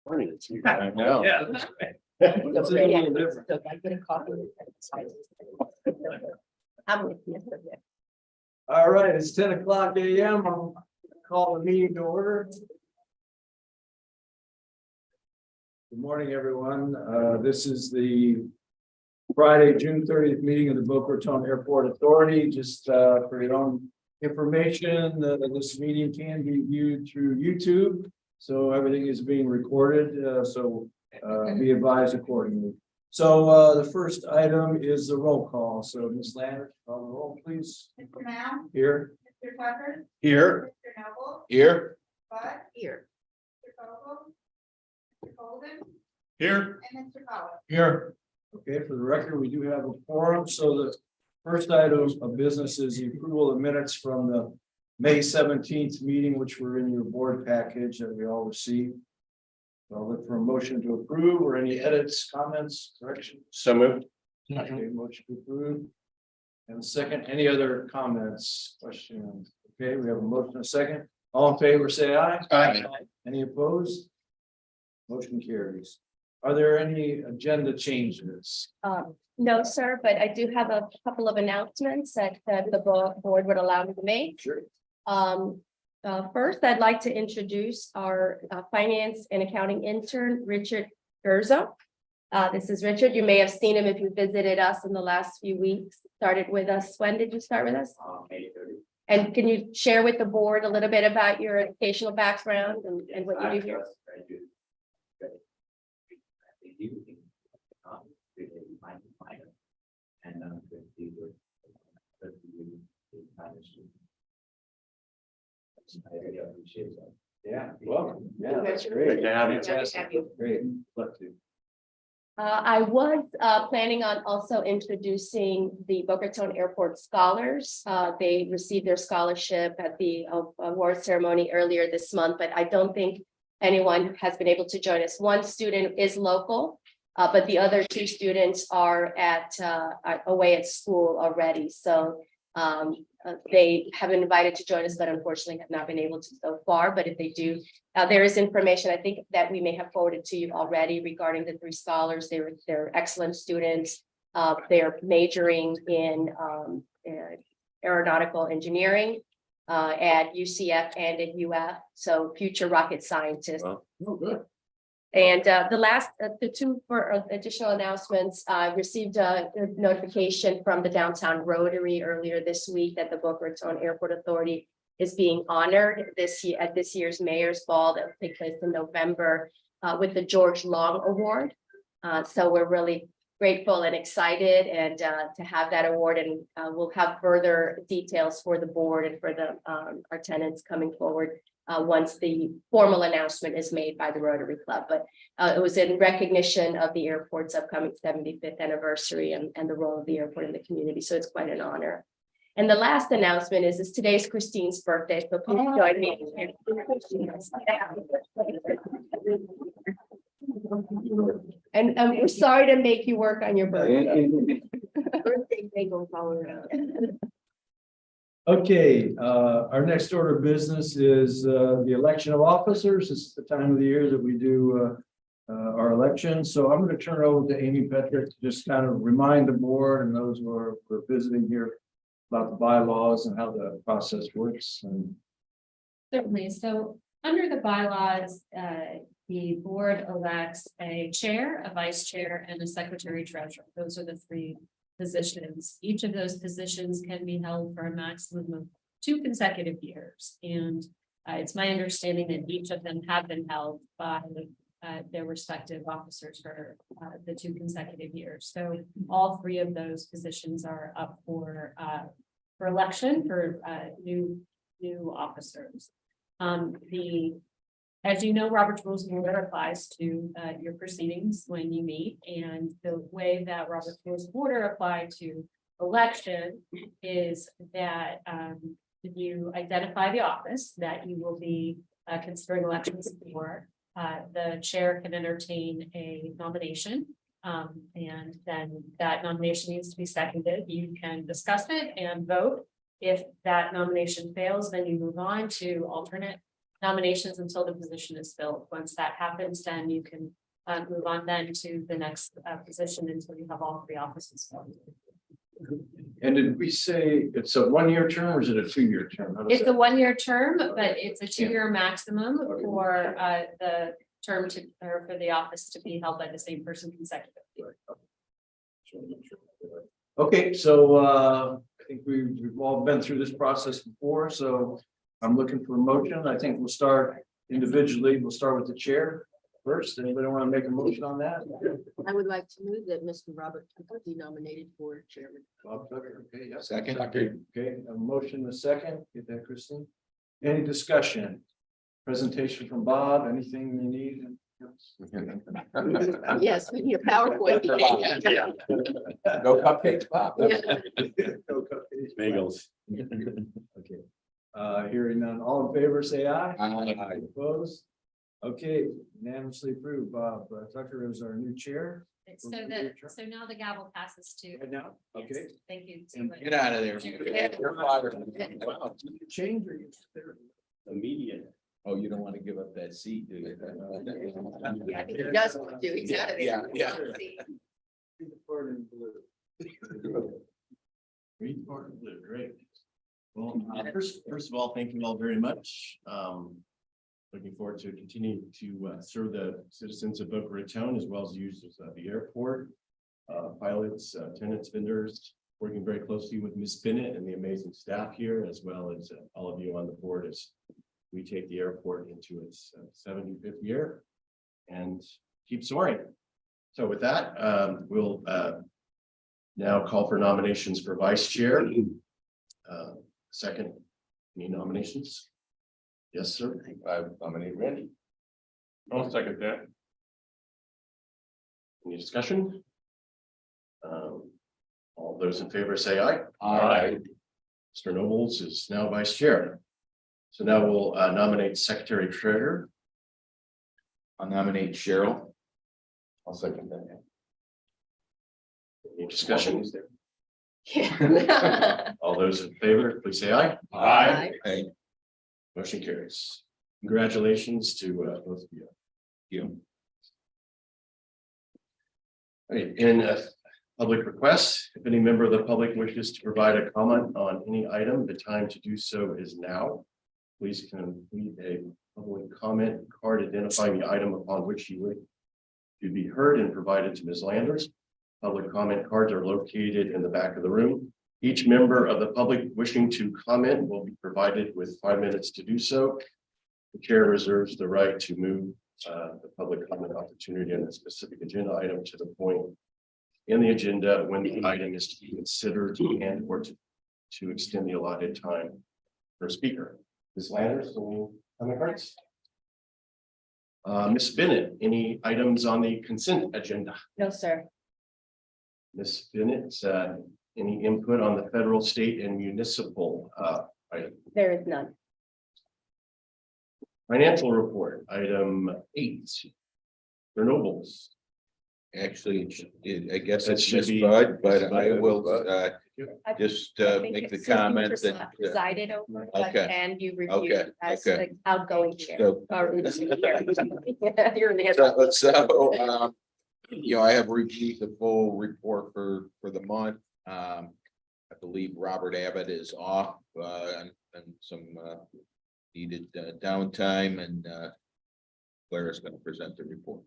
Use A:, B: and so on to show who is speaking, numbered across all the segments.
A: Morning. I know.
B: Yeah. It's a little different.
C: So I get a copy. I'm with you.
B: All right, it's 10:00 a.m. I'll call the meeting to order. Good morning, everyone. This is the Friday, June 30th meeting of the Boca Raton Airport Authority. Just for your own information, this meeting can be viewed through YouTube. So everything is being recorded, so be advised accordingly. So the first item is the roll call. So Ms. Lannert, call the roll, please.
D: Mr. Mao,
B: Here.
D: Mr. Tucker,
A: Here.
D: Mr. Noble,
A: Here.
D: Bud,
C: Here.
D: Mr. Vogel, Mr. Golden,
A: Here.
D: and Mr. Collins.
B: Here. Okay, for the record, we do have a quorum. So the first item of business is the approval of minutes from the May 17th meeting, which were in your board package that we all received. So I'll look for a motion to approve or any edits, comments, corrections.
A: So moved.
B: Okay, motion to approve. And second, any other comments, questions? Okay, we have a motion, a second. All in favor, say aye.
A: Aye.
B: Any opposed? Motion carries. Are there any agenda changes?
C: No, sir, but I do have a couple of announcements that the board would allow me to make.
B: Sure.
C: First, I'd like to introduce our finance and accounting intern, Richard Gerzo. This is Richard. You may have seen him if you visited us in the last few weeks. Started with us. When did you start with us?
A: May 30th.
C: And can you share with the board a little bit about your educational background and what you do here?
B: Yeah, well, yeah, that's
A: Great
B: great.
A: to have you.
B: Fantastic. Great. Love to.
C: I was planning on also introducing the Boca Raton Airport Scholars. They received their scholarship at the award ceremony earlier this month, but I don't think anyone has been able to join us. One student is local, but the other two students are away at school already. So they have been invited to join us, but unfortunately have not been able to so far. But if they do, there is information I think that we may have forwarded to you already regarding the three scholars. They're excellent students. They're majoring in aeronautical engineering at UCF and at UF. So future rocket scientists.
A: Wow.
B: Oh, good.
C: And the two for additional announcements, I received a notification from the Downtown Rotary earlier this week that the Boca Raton Airport Authority is being honored this year at this year's Mayor's Ball that will take place in November with the George Long Award. So we're really grateful and excited and to have that award, and we'll have further details for the board and for the our tenants coming forward once the formal announcement is made by the Rotary Club. But it was in recognition of the airport's upcoming 75th anniversary and the role of the airport in the community. So it's quite an honor. And the last announcement is today's Christine's birthday. So please join me. And we're sorry to make you work on your birthday. Birthday bagels all around.
B: Okay, our next order of business is the election of officers. This is the time of the year that we do our elections. So I'm going to turn it over to Amy Petrick to just kind of remind the board and those who are visiting here about the bylaws and how the process works. And
E: Certainly. So under the bylaws, the board elects a chair, a vice chair, and a secretary treasurer. Those are the three positions. Each of those positions can be held for a maximum of 2 consecutive years. And it's my understanding that each of them have been held by their respective officers for the 2 consecutive years. So all 3 of those positions are up for election for new officers. As you know, Robert's Rules of Order applies to your proceedings when you meet, and the way that Robert's Rules of Order apply to election is that you identify the office that you will be considering elections for. The chair can entertain a nomination, and then that nomination needs to be seconded. You can discuss it and vote. If that nomination fails, then you move on to alternate nominations until the position is filled. Once that happens, then you can move on then to the next position until you have all three offices filled.
B: And did we say it's a 1-year term or is it a 2-year term? How does
E: It's a
B: that-
E: 1-year term, but it's a 2-year maximum for the term to, or for the office to be held by the same person consecutively.
B: Okay, so I think we've all been through this process before, so I'm looking for a motion. I think we'll start individually. We'll start with the chair first. Anybody want to make a motion on that?
F: I would like to move that Mr. Robert Tucker be nominated for chairman.
B: Bob Tucker, okay, yes.
A: Second.
B: Okay, a motion, a second. Get that, Christine? Any discussion? Presentation from Bob, anything you need?
F: Yes, we need a PowerPoint.
A: No cupcakes, Bob.
F: Yeah.
B: No cupcakes.
A: Bagels.
B: Okay, hearing none, all in favor, say aye.
A: Aye.
B: Opposed? Okay, unanimously approved. Bob Tucker is our new chair.
E: So that, so now the gavel passes to.
B: Right now,
E: Yes,
B: okay.
E: Thank you.
A: Get out of there.
E: You're
A: Wow.
B: Change or you there?
A: Immediate.
G: Oh, you don't want to give up that seat, do you?
F: Yeah, I think he does want to do, he's out of there.
G: Yeah.
B: Read the part in blue.
A: Read part of it, great. Well, first of all, thank you all very much. Looking forward to continuing to serve the citizens of Boca Raton as well as users of the airport. Pilots, tenants, vendors, working very closely with Ms. Bennett and the amazing staff here, as well as all of you on the board as we take the airport into its 75th year and keep soaring. So with that, we'll now call for nominations for vice chair. Second, any nominations? Yes, sir. I nominate Randy. I'll second that. Any discussion? All those in favor say aye.
G: Aye.
A: Mr. Nobles is now vice chair. So now we'll nominate secretary treasurer.
G: I'll nominate Cheryl.
A: I'll second that. Any discussion?
C: Yeah.
A: All those in favor, please say aye.
F: Aye.
G: Aye.
A: Motion carries. Congratulations to both of you.
G: You.
A: Right, in public requests, if any member of the public wishes to provide a comment on any item, the time to do so is now. Please complete a public comment card identifying the item upon which you would to be heard and provided to Ms. Landers. Public comment cards are located in the back of the room. Each member of the public wishing to comment will be provided with 5 minutes to do so. The chair reserves the right to move the public comment opportunity on a specific agenda item to the point in the agenda when the item is to be considered and or to extend the allotted time for a speaker. Ms. Landers, any comment cards? Ms. Bennett, any items on the consent agenda?
C: No, sir.
A: Ms. Bennett, any input on the federal, state, and municipal item?
C: There is none.
A: Financial report, item 8. For Nobles.
G: Actually, I guess
A: That
G: it's
A: should
G: Miss
A: be-
G: Bud, but
A: Miss
G: I
A: Bud.
G: will
C: I
G: just
C: I think
G: make the
C: it's something
G: comment that.
C: Presided over, but
G: Okay.
C: and you
G: Okay,
C: reviewed as
G: okay.
C: the outgoing chair.
G: So-
C: Or chair. You're the
G: I have reviewed the full report for the month. I believe Robert Abbott is off and some needed downtime, and Claire is going to present the report.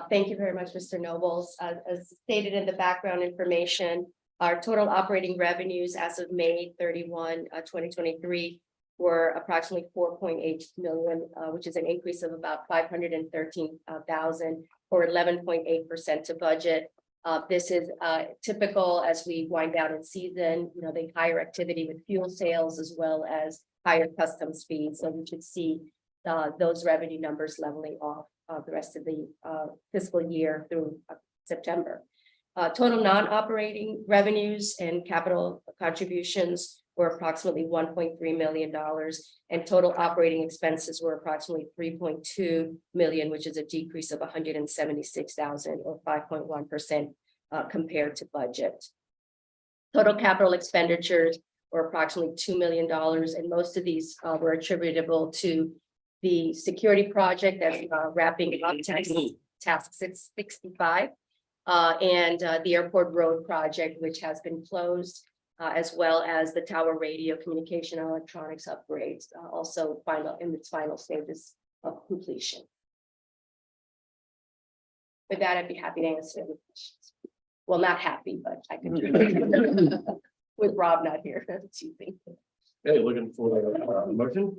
C: Thank you very much, Mr. Nobles. As stated in the background information, our total operating revenues as of May 31, 2023 were approximately 4.8 million, which is an increase of about 513,000 or 11.8% to budget. This is typical as we wind down in season, the higher activity with fuel sales as well as higher customs fees. So we should see those revenue numbers leveling off the rest of the fiscal year through September. Total non-operating revenues and capital contributions were approximately $1.3 million, and total operating expenses were approximately $3.2 million, which is a decrease of $176,000 or 5.1% compared to budget. Total capital expenditures were approximately $2 million, and most of these were attributable to the security project that's wrapping up task 665. And the airport road project, which has been closed, as well as the tower radio communication and electronics upgrades, also in its final stages of completion. With that, I'd be happy to answer any questions. Well, not happy, but I could do with Rob not here. Teasing.
A: Okay, looking for a motion,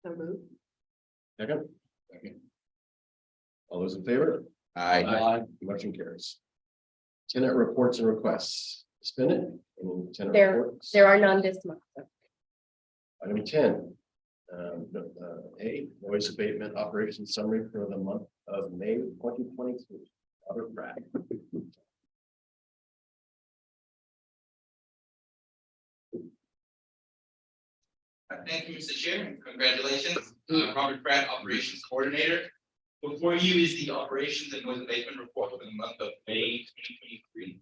F: So moved.
A: second. All those in favor?
G: Aye.
A: Motion carries. Tenant reports and requests. Spin it. Any tenant
C: There
A: reports?
C: are none this month.
A: Item 10. A noise abatement operations summary for the month of May 2023. Robert BRAA.
H: Thank you, Mr. Chair. Congratulations, Robert Pratt, Operations Coordinator. Before you is the Operations and Noise Abatement Report for the month of May 2023.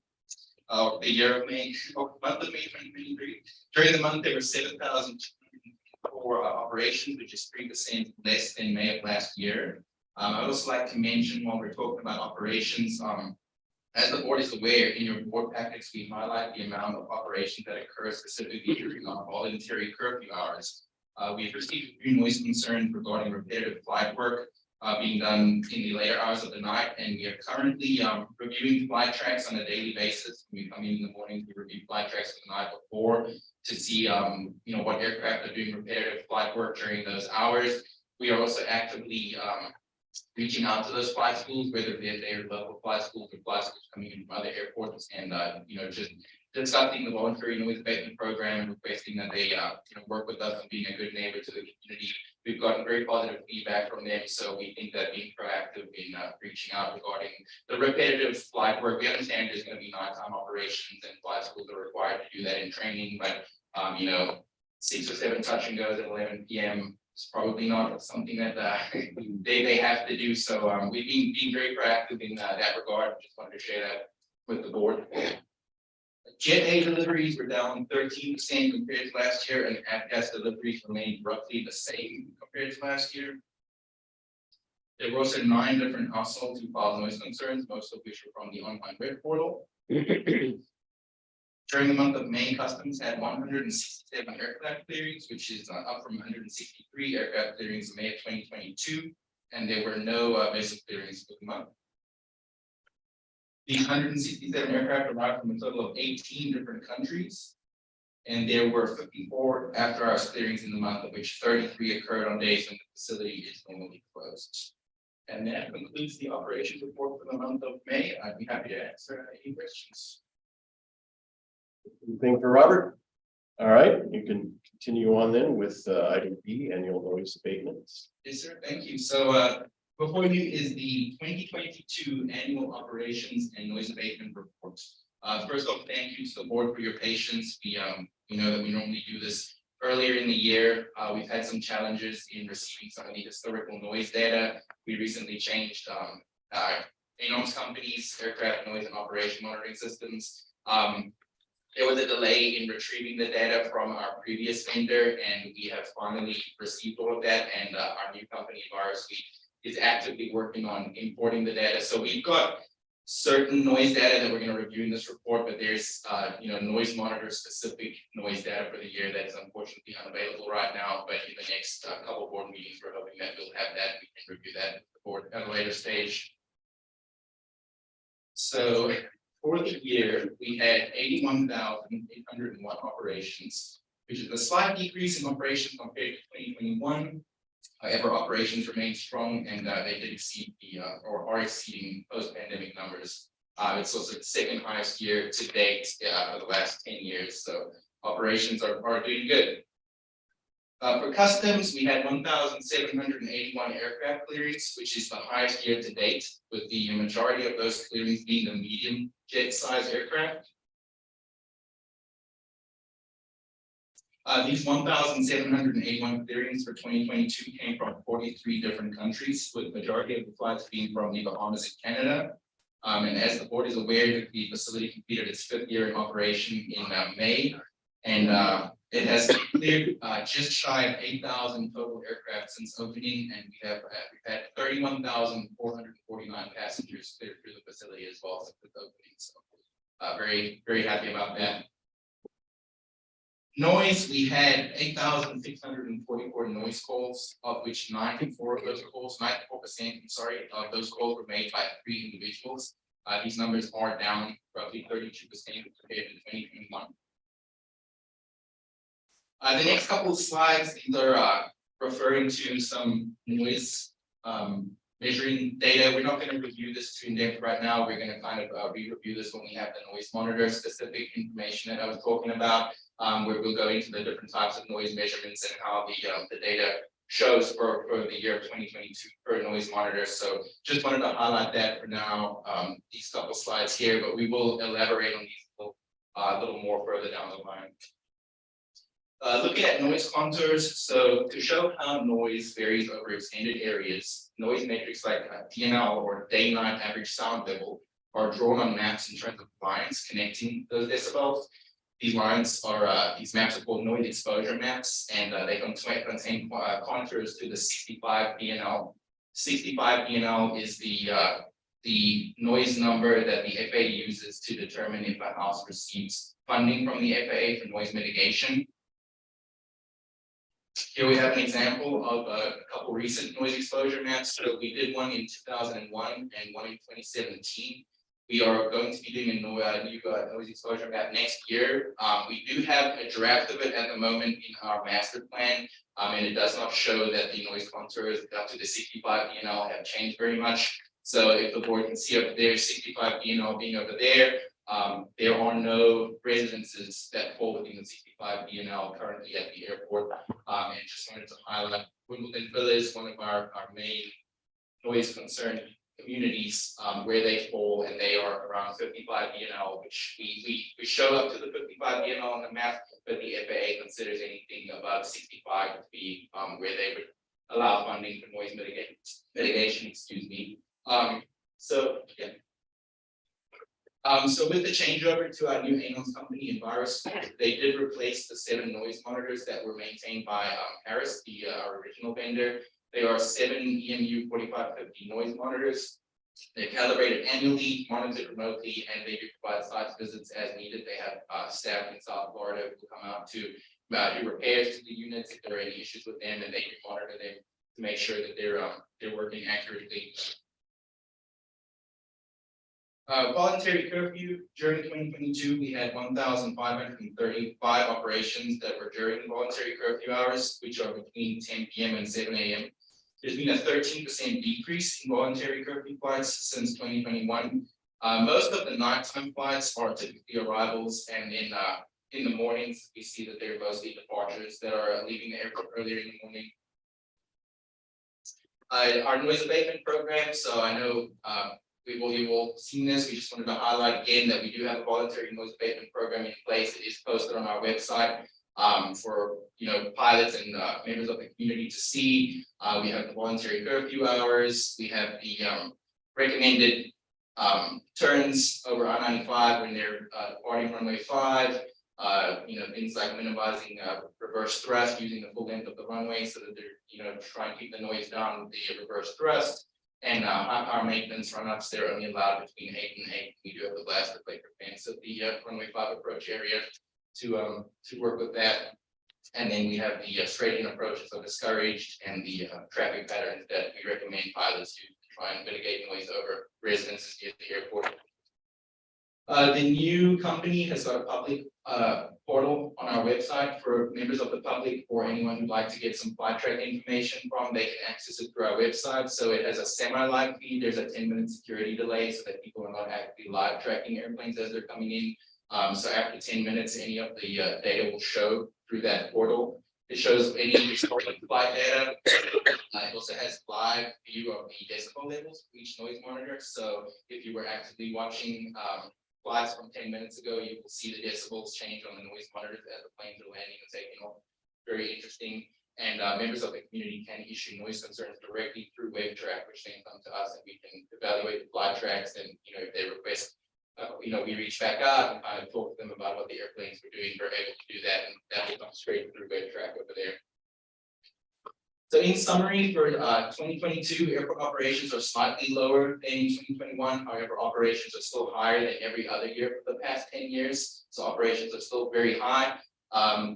H: The year of May, month of May 2023. During the month, there were 7,204 operations, which is 3% less than May of last year. I'd also like to mention while we're talking about operations, as the board is aware, in your board packets, we highlight the amount of operations that occur specifically during our voluntary curfew hours. We've received a few noise concerns regarding repetitive flight work being done in the later hours of the night, and we are currently reviewing flight tracks on a daily basis. When we come in the morning, we review flight tracks for the night before to see what aircraft are doing repetitive flight work during those hours. We are also actively reaching out to those flight schools, whether they're local flight schools or flight schools coming in from other airports, and just discussing the voluntary noise abatement program and requesting that they work with us and being a good neighbor to the community. We've gotten very positive feedback from them, so we think that being proactive in reaching out regarding the repetitive flight work. We understand there's going to be nighttime operations and flight schools are required to do that in training, but 6 or 7 touch and goes at 11 p.m. It's probably not something that they have to do. So we've been being very proactive in that regard. Just wanted to share that with the board. Jet A deliveries were down 13% compared to last year, and AFGAS deliveries remained roughly the same compared to last year. There were also 9 different households who filed noise concerns, most of which were from the online web portal. During the month of May, Customs had 167 aircraft clearings, which is up from 163 aircraft clearings in May of 2022, and there were no vessel clearings for the month. These 167 aircraft arrived from a total of 18 different countries, and there were 54 after-hours clearings in the month, of which 33 occurred on days when the facility is normally closed. And that concludes the operations report for the month of May. I'd be happy to answer any questions.
A: Anything for Robert? All right, you can continue on then with item B, annual noise abatements.
H: Yes, sir. Thank you. So before you is the 2022 annual operations and noise abatement report. First off, thank you to the board for your patience. We know that we normally do this earlier in the year. We've had some challenges in receiving some of the historical noise data. We recently changed ANOMS companies, aircraft noise and operation monitoring systems. There was a delay in retrieving the data from our previous vendor, and we have finally received all of that. And our new company, ViruSuite, is actively working on importing the data. So we've got certain noise data that we're going to review in this report, but there's noise monitor specific noise data for the year that is unfortunately unavailable right now. But in the next couple board meetings, we're hoping that we'll have that. We can review that with the board at a later stage. So for the year, we had 81,801 operations, which is a slight decrease in operations compared to 2021. However, operations remain strong, and they did exceed or are exceeding post-pandemic numbers. It's also the second highest year to date for the last 10 years. So operations are doing good. For customs, we had 1,781 aircraft clearings, which is the highest year to date, with the majority of those clearings being the medium jet size aircraft. These 1,781 clearings for 2022 came from 43 different countries, with the majority of the flights being from the Bahamas and Canada. And as the board is aware, the facility completed its 5th year in operation in May. And It has cleared just shy of 8,000 total aircraft since opening, and we've had 31,449 passengers clear through the facility as well since its opening. So very, very happy about that. Noise, we had 8,644 noise calls, of which 94 of those calls, 94%, I'm sorry, of those calls were made by 3 individuals. These numbers are down roughly 32% compared to 2021. The next couple of slides, these are referring to some noise measuring data. We're not going to review this too in depth right now. We're going to kind of re-review this when we have the noise monitor specific information that I was talking about, where we'll go into the different types of noise measurements and how the data shows for the year of 2022 per noise monitor. So just wanted to highlight that for now, these couple slides here, but we will elaborate on these a little more further down the line. Looking at noise contours, so to show how noise varies over extended areas, noise metrics like DNL or day-night average sound level are drawn on maps in terms of lines connecting those decibels. These lines are these maps are called noise exposure maps, and they contain contours to the 65 DNL. 65 DNL is the noise number that the FAA uses to determine if a house receives funding from the FAA for noise mitigation. Here we have an example of a couple recent noise exposure maps. So we did one in 2001 and one in 2017. We are going to be doing a new noise exposure map next year. We do have a draft of it at the moment in our master plan, and it does not show that the noise contours up to the 65 DNL have changed very much. So if the board can see up there, 65 DNL being over there, there are no residences that fall within the 65 DNL currently at the airport. And just wanted to highlight Wimbledon Villas, one of our main noise concern communities, where they fall, and they are around 55 DNL, which we show up to the 55 DNL on the map, but the FAA considers anything above 65 to be where they would allow funding for noise mitigation, excuse me. So yeah. So with the changeover to our new ANOS company Envirus, they did replace the 7 noise monitors that were maintained by Harris, our original vendor. They are 7 EMU 4550 noise monitors. They're calibrated annually, monitored remotely, and they do provide site visits as needed. They have staff in South Florida who will come out to do repairs to the units if there are any issues with them, and they can monitor them to make sure that they're working accurately. Voluntary curfew during 2022, we had 1,535 operations that were during voluntary curfew hours, which are between 10 p.m. and 7 a.m. There's been a 13% decrease in voluntary curfew flights since 2021. Most of the nighttime flights are typically arrivals, and in the mornings, we see that they're mostly departures that are leaving the airport earlier in the morning. Our noise abatement program, so I know you've all seen this. We just wanted to highlight again that we do have a voluntary noise abatement program in place. It is posted on our website for pilots and members of the community to see. We have the voluntary curfew hours. We have the recommended turns over I-95 when they're departing runway 5. Things like minimizing reverse thrust using the full length of the runway so that they're trying to keep the noise down with the reverse thrust. And our maintenance run-ups, they're only allowed between 8 and 8. We do have the blast reflector fans at the runway 5 approach area to work with that. And then we have the straight-in approaches are discouraged, and the traffic patterns that we recommend pilots to try and mitigate noise over residences near the airport. The new company has got a public portal on our website for members of the public or anyone who'd like to get some flight track information from. They can access it through our website. So it has a semi-live feed. There's a 10-minute security delay so that people are not actually live tracking airplanes as they're coming in. So after 10 minutes, any of the data will show through that portal. It shows any historical flight data. It also has live view of the decibel levels for each noise monitor. So if you were actively watching flights from 10 minutes ago, you will see the decibels change on the noise monitors as the planes are landing and taking off. Very interesting. And members of the community can issue noise concerns directly through WebTrack, which then come to us, and we can evaluate the flight tracks. And if they request we reached back out and kind of talked to them about what the airplanes were doing. We're able to do that, and that will come straight through their track over there. So in summary, for 2022, airport operations are slightly lower than in 2021. However, operations are still higher than every other year for the past 10 years. So operations are still very high.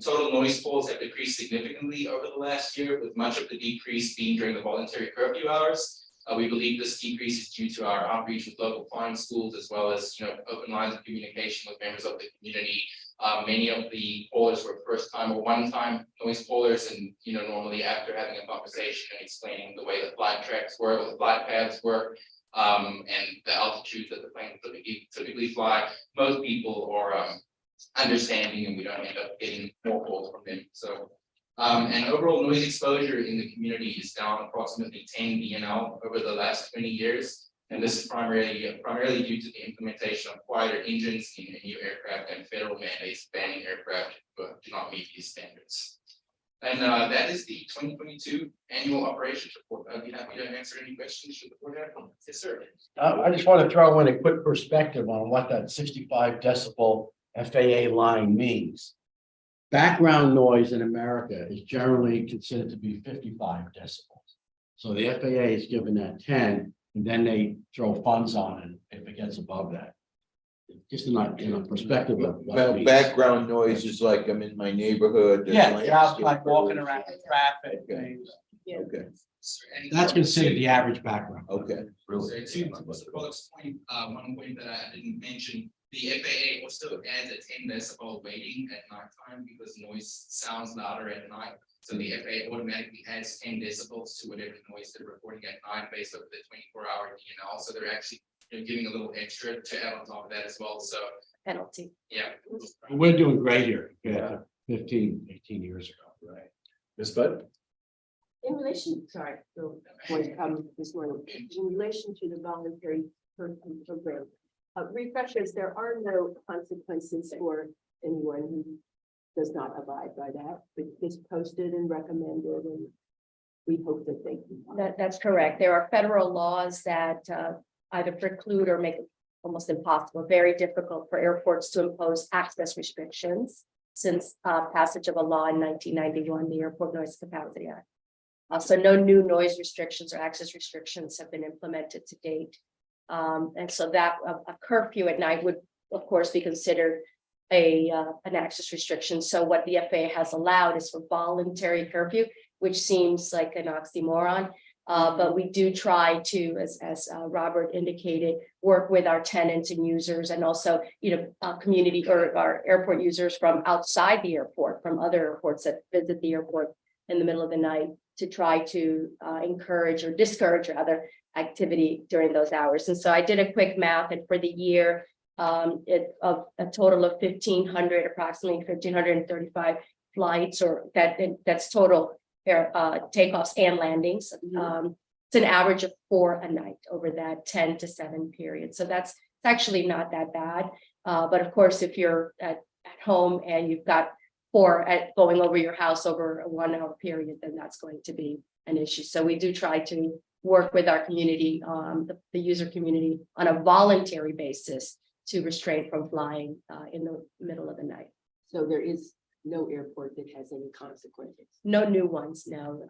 H: Total noise falls have decreased significantly over the last year, with much of the decrease being during the voluntary curfew hours. We believe this decrease is due to our outreach with local flying schools, as well as open lines of communication with members of the community. Many of the callers were first time or one time noise callers, and normally after having a conversation and explaining the way the flight tracks work or the flight paths work, and the altitude that the plane typically fly, most people are understanding, and we don't end up getting more calls from them. So and overall noise exposure in the community is down approximately 10 dBl over the last 20 years. And this is primarily due to the implementation of quieter engines in new aircraft and federal mandates banning aircraft but do not meet these standards. And that is the 2022 annual operations report. I'd be happy to answer any questions should the board have. Yes, sir.
I: I just want to throw in a quick perspective on what that 65 decibel FAA line means. Background noise in America is generally considered to be 55 decibels. So the FAA is given that 10, and then they throw funds on it if it gets above that. Just in a perspective of what it
G: Well,
I: means.
G: background noise is like I'm in my neighborhood. there's
I: Yeah, you're out
G: landscape
I: like walking
G: birds.
I: around in traffic.
G: Okay. Okay,
I: That's considered the average background.
G: okay.
H: So to Mr. Bullock's point, one point that I didn't mention, the FAA also adds a 10 decibel weighting at nighttime because noise sounds louder at night. So the FAA automatically adds 10 decibels to whatever noise they're reporting at night based on the 24-hour DNL. So they're actually giving a little extra to add on top of that as well. So
C: Penalty.
H: yeah.
I: We're doing great here compared to 15, 18 years ago.
A: Right. Ms. Bud?
F: In relation, sorry, so one comment this morning, in relation to the voluntary curfew program. Refreshers, there are no consequences for anyone who does not abide by that, but it's posted and recommended, and we hope that they can.
C: That's correct. There are federal laws that either preclude or make it almost impossible, very difficult for airports to impose access restrictions since passage of a law in 1991, the Airport Noise Capacity Act. So no new noise restrictions or access restrictions have been implemented to date. And so that a curfew at night would, of course, be considered an access restriction. So what the FAA has allowed is for voluntary curfew, which seems like an oxymoron. But we do try to, as Robert indicated, work with our tenants and users, and also, community or our airport users from outside the airport, from other airports that visit the airport in the middle of the night, to try to encourage or discourage rather activity during those hours. And so I did a quick math, and for the year, of a total of 1,500, approximately 1,535 flights, or that's total takeoffs and landings. It's an average of 4 a night over that 10 to 7 period. So that's actually not that bad. But of course, if you're at home and you've got 4 going over your house over a 1 hour period, then that's going to be an issue. So we do try to work with our community, the user community, on a voluntary basis to restrain from flying in the middle of the night.
F: So there is no airport that has any consequences.
C: No new ones, no.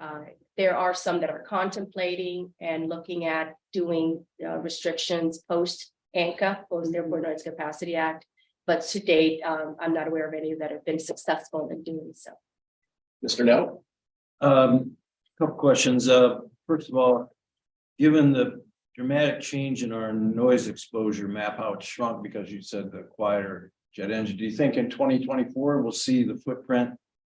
C: There are some that are contemplating and looking at doing restrictions post ANCA, post Airport Noise Capacity Act. But to date, I'm not aware of any that have been successful in doing so.
A: Mr. Nell?
B: Couple questions. First of all, given the dramatic change in our noise exposure map, how it shrunk because you said the quieter jet engine, do you think in 2024 we'll see the footprint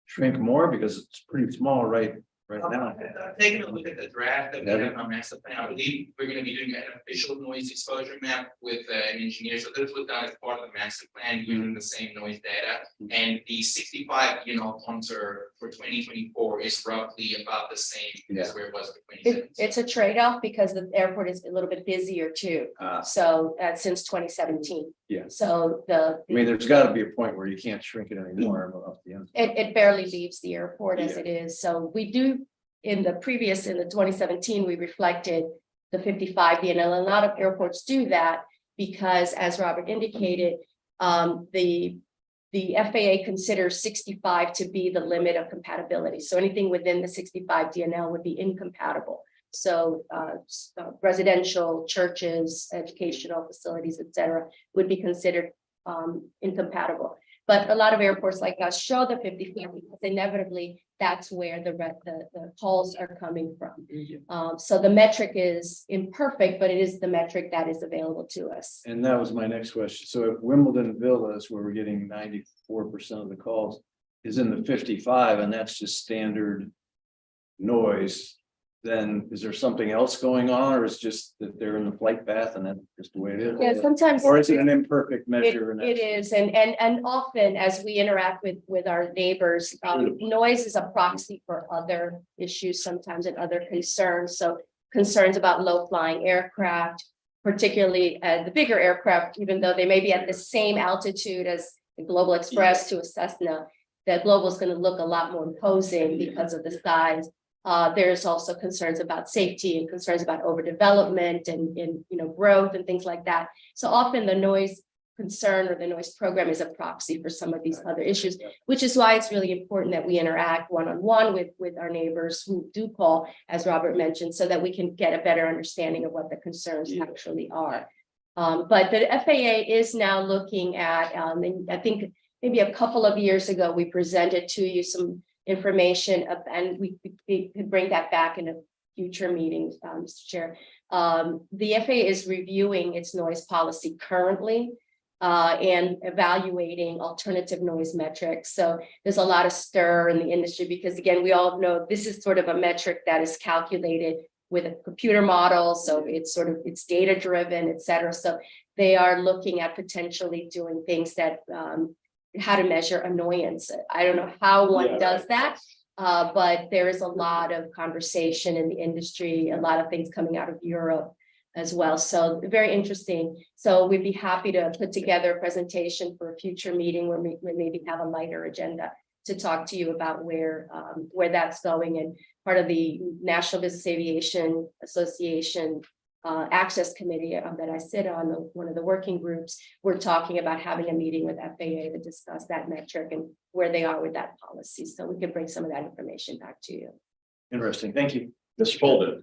B: shrink more, because it's pretty small right now?
H: Taking a look at the draft that we have in our master plan, I believe we're going to be doing an official noise exposure map with an engineer. So this was done as part of the master plan using the same noise data. And the 65 contour for 2024 is roughly about the same as where it was for 2017.
C: It's a trade-off because the airport is a little bit busier too. So since 2017.
B: Yeah.
C: So
B: I mean, there's got to be a point where you can't shrink it anymore up the end.
C: it barely leaves the airport as it is. So we do, in the 2017, we reflected the 55 DNL. A lot of airports do that. because as Robert indicated, the FAA considers 65 to be the limit of compatibility. So anything within the 65 DNL would be incompatible. So residential, churches, educational facilities, et cetera, would be considered incompatible. But a lot of airports like us show the 55 because inevitably that's where the calls are coming from. So the metric is imperfect, but it is the metric that is available to us.
B: And that was my next question. So if Wimbledon Villas, where we're getting 94% of the calls, is in the 55, and that's just standard noise, then is there something else going on, or is it just that they're in the flight path and that's just the way it is?
C: Yeah, sometimes.
B: Or is it an imperfect measure? and
C: It is, and often as we interact with our neighbors, noise is a proxy for other issues sometimes and other concerns. So concerns about low flying aircraft, particularly the bigger aircraft, even though they may be at the same altitude as the Global Express to a Cessna, the Global is going to look a lot more imposing because of the size. There's also concerns about safety and concerns about overdevelopment and growth and things like that. So often the noise concern or the noise program is a proxy for some of these other issues, which is why it's really important that we interact one-on-one with our neighbors who do call, as Robert mentioned, so that we can get a better understanding of what the concerns actually are. But the FAA is now looking at, and I think maybe a couple of years ago, we presented to you some information and we could bring that back in a future meeting, Mr. Chair. The FAA is reviewing its noise policy currently and evaluating alternative noise metrics. So there's a lot of stir in the industry because again, we all know this is sort of a metric that is calculated with a computer model. So it's data driven, et cetera. So they are looking at potentially doing things that how to measure annoyance. I don't know how one does that, but there is a lot of conversation in the industry, a lot of things coming out of Europe as well. So very interesting. So we'd be happy to put together a presentation for a future meeting where we maybe have a lighter agenda to talk to you about where that's going. And part of the National Business Aviation Association Access Committee that I sit on, one of the working groups, we're talking about having a meeting with FAA to discuss that metric and where they are with that policy. So we can bring some of that information back to you.
B: Interesting. Thank you.
A: Mr. Folden.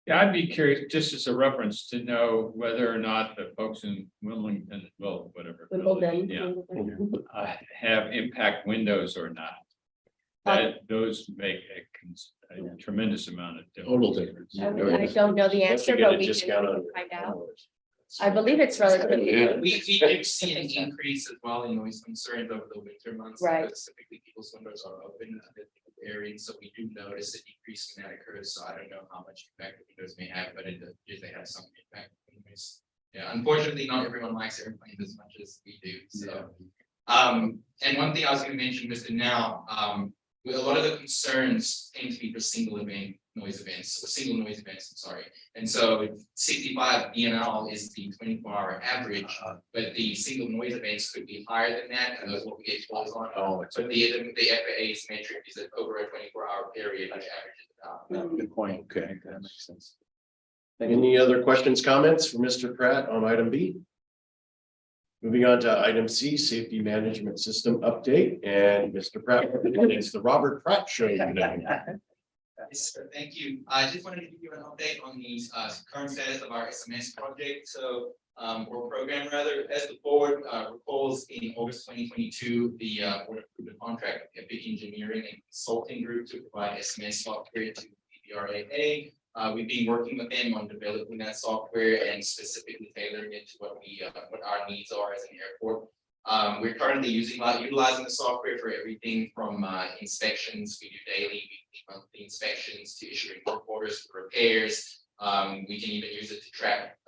J: Yeah, I'd be curious, just as a reference, to know whether or not the folks in Wimbledon, well, whatever.
C: Wimbledon.
J: Yeah, have impact windows or not. That those make a tremendous amount of
A: Total
J: difference.
A: difference.
C: I don't know the answer, but we can find out. I believe it's relatively.
A: Yeah.
H: We do see an increase as well in noise concerns over the winter months.
C: Right.
H: Because typically people's windows are open to the area, so we do notice a decrease when that occurs. So I don't know how much impact the windows may have, but it does, they have some impact. Anyways. Yeah, unfortunately, not everyone likes airplanes as much as we do. So, and one thing I was going to mention, Mr. Now, with a lot of the concerns tend to be for single event noise events, or single noise events, I'm sorry. And so 65 DNL is the 24-hour average, but the single noise events could be higher than that, and those will get calls on. So the FAA's metric is that over a 24-hour period, which averages about.
B: Good point. Okay, that makes sense.
A: Any other questions, comments for Mr. Pratt on item B? Moving on to item C, safety management system update, and Mr. Pratt, it's the Robert Pratt show today.
H: Yes, sir. Thank you. I just wanted to give you an update on the current status of our SMS project. So, or program rather, as the board recalls, in August 2022, the board approved a contract with Epic Engineering and Consulting Group to provide SMS software to the BRAA. We've been working with them on developing that software and specifically tailoring it to what our needs are as an airport. We're currently utilizing the software for everything from inspections. We do daily, weekly, monthly inspections to issuing work orders for repairs. We can even use it to track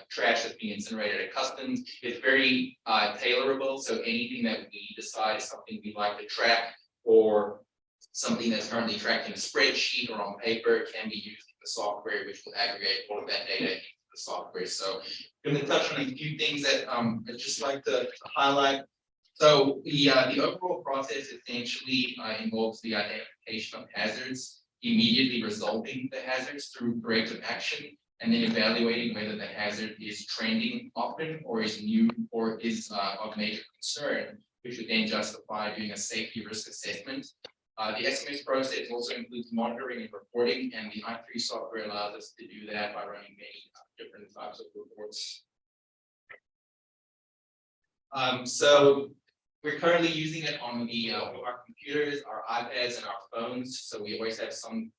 H: trash that's being incinerated at customs. It's very tailorable, so anything that we decide is something we'd like to track or something that's currently tracked in a spreadsheet or on paper can be used in the software, which will aggregate all of that data into the software. So I'm going to touch on a few things that I'd just like to highlight. So the overall process essentially involves the identification of hazards, immediately resolving the hazards through corrective action, and then evaluating whether the hazard is trending often or is new or is of major concern, which would then justify doing a safety risk assessment. The SMS process also includes monitoring and reporting, and the i3 software allows us to do that by running many different types of reports. So we're currently using it on our computers, our iPads, and our phones. So we always have some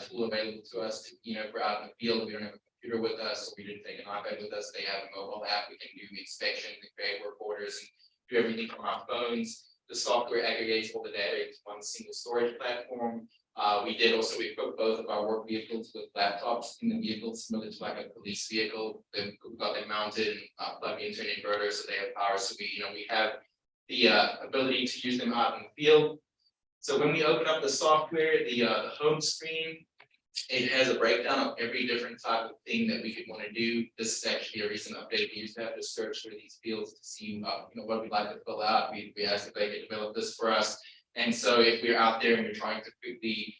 H: tool available to us to, if we're out in the field, we don't have a computer with us, so we didn't take an iPad with us. They have a mobile app. We can do inspections and create work orders and do everything from our phones. The software aggregates all the data into one single storage platform. We equipped both of our work vehicles with laptops in the vehicle, similar to like a police vehicle. We've got them mounted and plugged into an inverter, so they have power. So we have the ability to use them out in the field. So when we open up the software, the home screen, it has a breakdown of every different type of thing that we could want to do. This is actually a recent update. We used to have to search through these fields to see what we'd like to fill out. We asked if they could develop this for us. And so if we're out there and we're trying to quickly,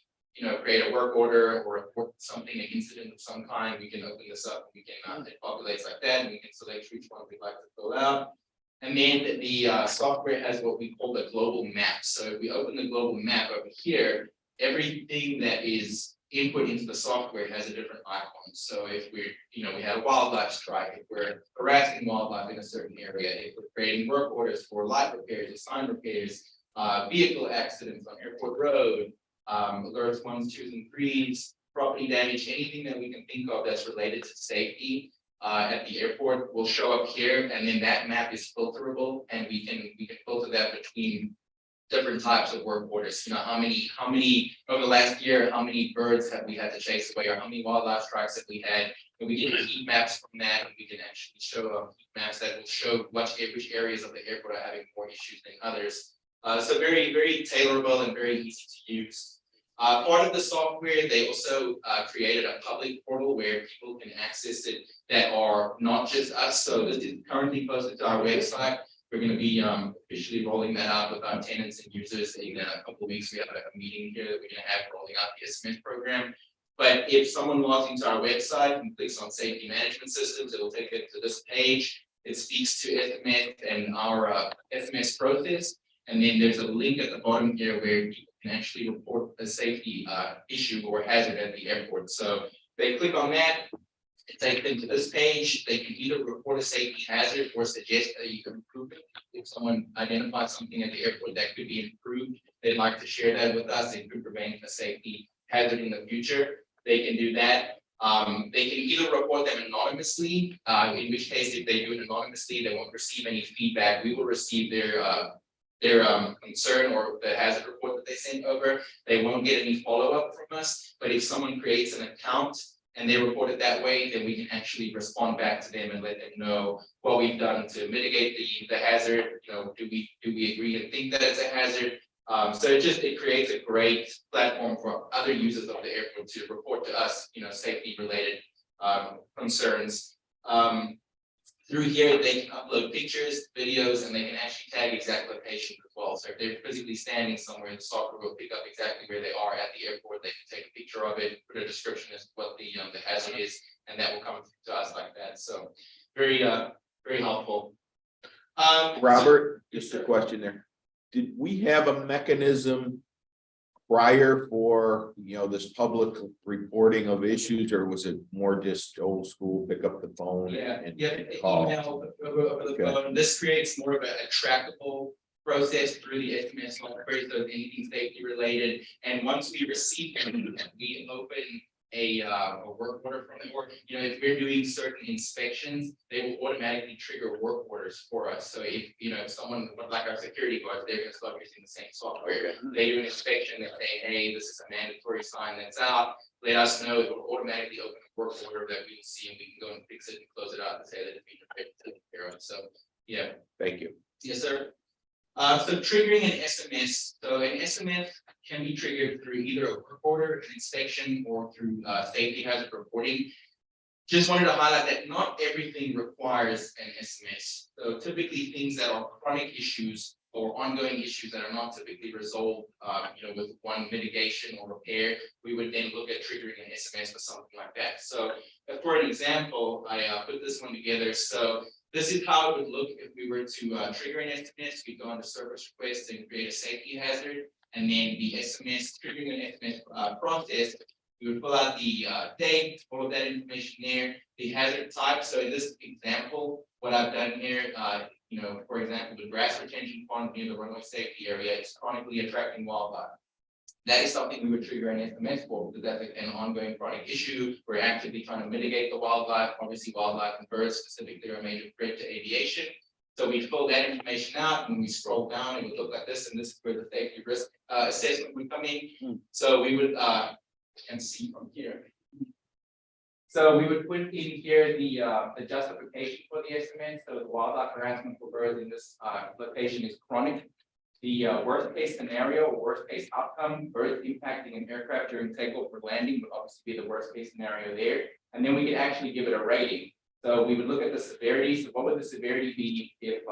H: create a work order or report something, an incident of some kind, we can open this up. We can it populates like that, and we can select which one we'd like to fill out. And then the software has what we call the global map. So if we open the global map over here, everything that is input into the software has a different icon. So if we're, we had a wildlife strike, if we're harassing wildlife in a certain area, if we're creating work orders for light repairs or sign repairs, vehicle accidents on Airport Road, alerts 1s, 2s, and 3s, property damage, anything that we can think of that's related to safety at the airport will show up here, and then that map is filterable, and we can filter that between different types of work orders. How many over the last year, how many birds have we had to chase away, or how many wildlife strikes have we had? And we get heat maps from that, and we can actually show heat maps that will show which areas of the airport are having more issues than others. So very, very tailorable and very easy to use. Part of the software, they also created a public portal where people can access it that are not just us. So this is currently posted to our website. We're going to be officially rolling that out with our tenants and users in a couple of weeks. We have a meeting here that we're going to have rolling out the SMS program. But if someone logs into our website and clicks on safety management systems, it will take them to this page. It speaks to SMS and our SMS process. And then there's a link at the bottom here where people can actually report a safety issue or hazard at the airport. So they click on that, it takes them to this page. They can either report a safety hazard or suggest that you can improve it. If someone identifies something at the airport that could be improved, they'd like to share that with us. It could prevent a safety hazard in the future. They can do that. They can either report them anonymously, in which case, if they do it anonymously, they won't receive any feedback. We will receive their concern or the hazard report that they sent over. They won't get any follow-up from us. But if someone creates an account and they report it that way, then we can actually respond back to them and let them know what we've done to mitigate the hazard. Do we agree and think that it's a hazard? So it creates a great platform for other users of the airport to report to us, safety related concerns. Through here, they can upload pictures, videos, and they can actually tag exact locations as well. So if they're physically standing somewhere, the software will pick up exactly where they are at the airport. They can take a picture of it, put a description as to what the hazard is, and that will come to us like that. So very helpful.
G: Robert, just a question there. Did we have a mechanism prior for, this public reporting of issues, or was it more just old school, pick up the phone? and call?
H: Email over the phone. This creates more of a trackable process through the SMS software, so anything safety related. And once we receive it, we open a work order from it. Or if we're doing certain inspections, they will automatically trigger work orders for us. So if someone like our security guards, they're going to start using the same software. They do an inspection, they say, hey, this is a mandatory sign that's out. Let us know. It will automatically open a work order that we will see, and we can go and fix it and close it out and say that it's been taken care of. So yeah.
G: Thank you.
H: Yes, sir. So triggering an SMS. So an SMS can be triggered through either a work order, an inspection, or through safety hazard reporting. Just wanted to highlight that not everything requires an SMS. So typically things that are chronic issues or ongoing issues that are not typically resolved, with one mitigation or repair, we would then look at triggering an SMS for something like that. So for an example, I put this one together. So this is how it would look if we were to trigger an SMS. We go under service request and create a safety hazard, and then the SMS triggering an SMS process. We would pull out the date, all of that information there, the hazard type. So in this example, what I've done here, for example, the grass retention pond near the runway safety area is chronically attracting wildlife. That is something we would trigger an SMS for, because that's an ongoing chronic issue. We're actively trying to mitigate the wildlife. Obviously, wildlife and birds specifically are a major threat to aviation. So we fill that information out and we scroll down and we look like this, and this is where the safety risk assessment would come in. So we would and see from here. So we would put in here the justification for the SMS. So the wildlife harassment for birds in this location is chronic. The worst case scenario or worst case outcome, birds impacting an aircraft during takeoff or landing would obviously be the worst case scenario there. And then we could actually give it a rating. So we would look at the severity. So what would the severity be if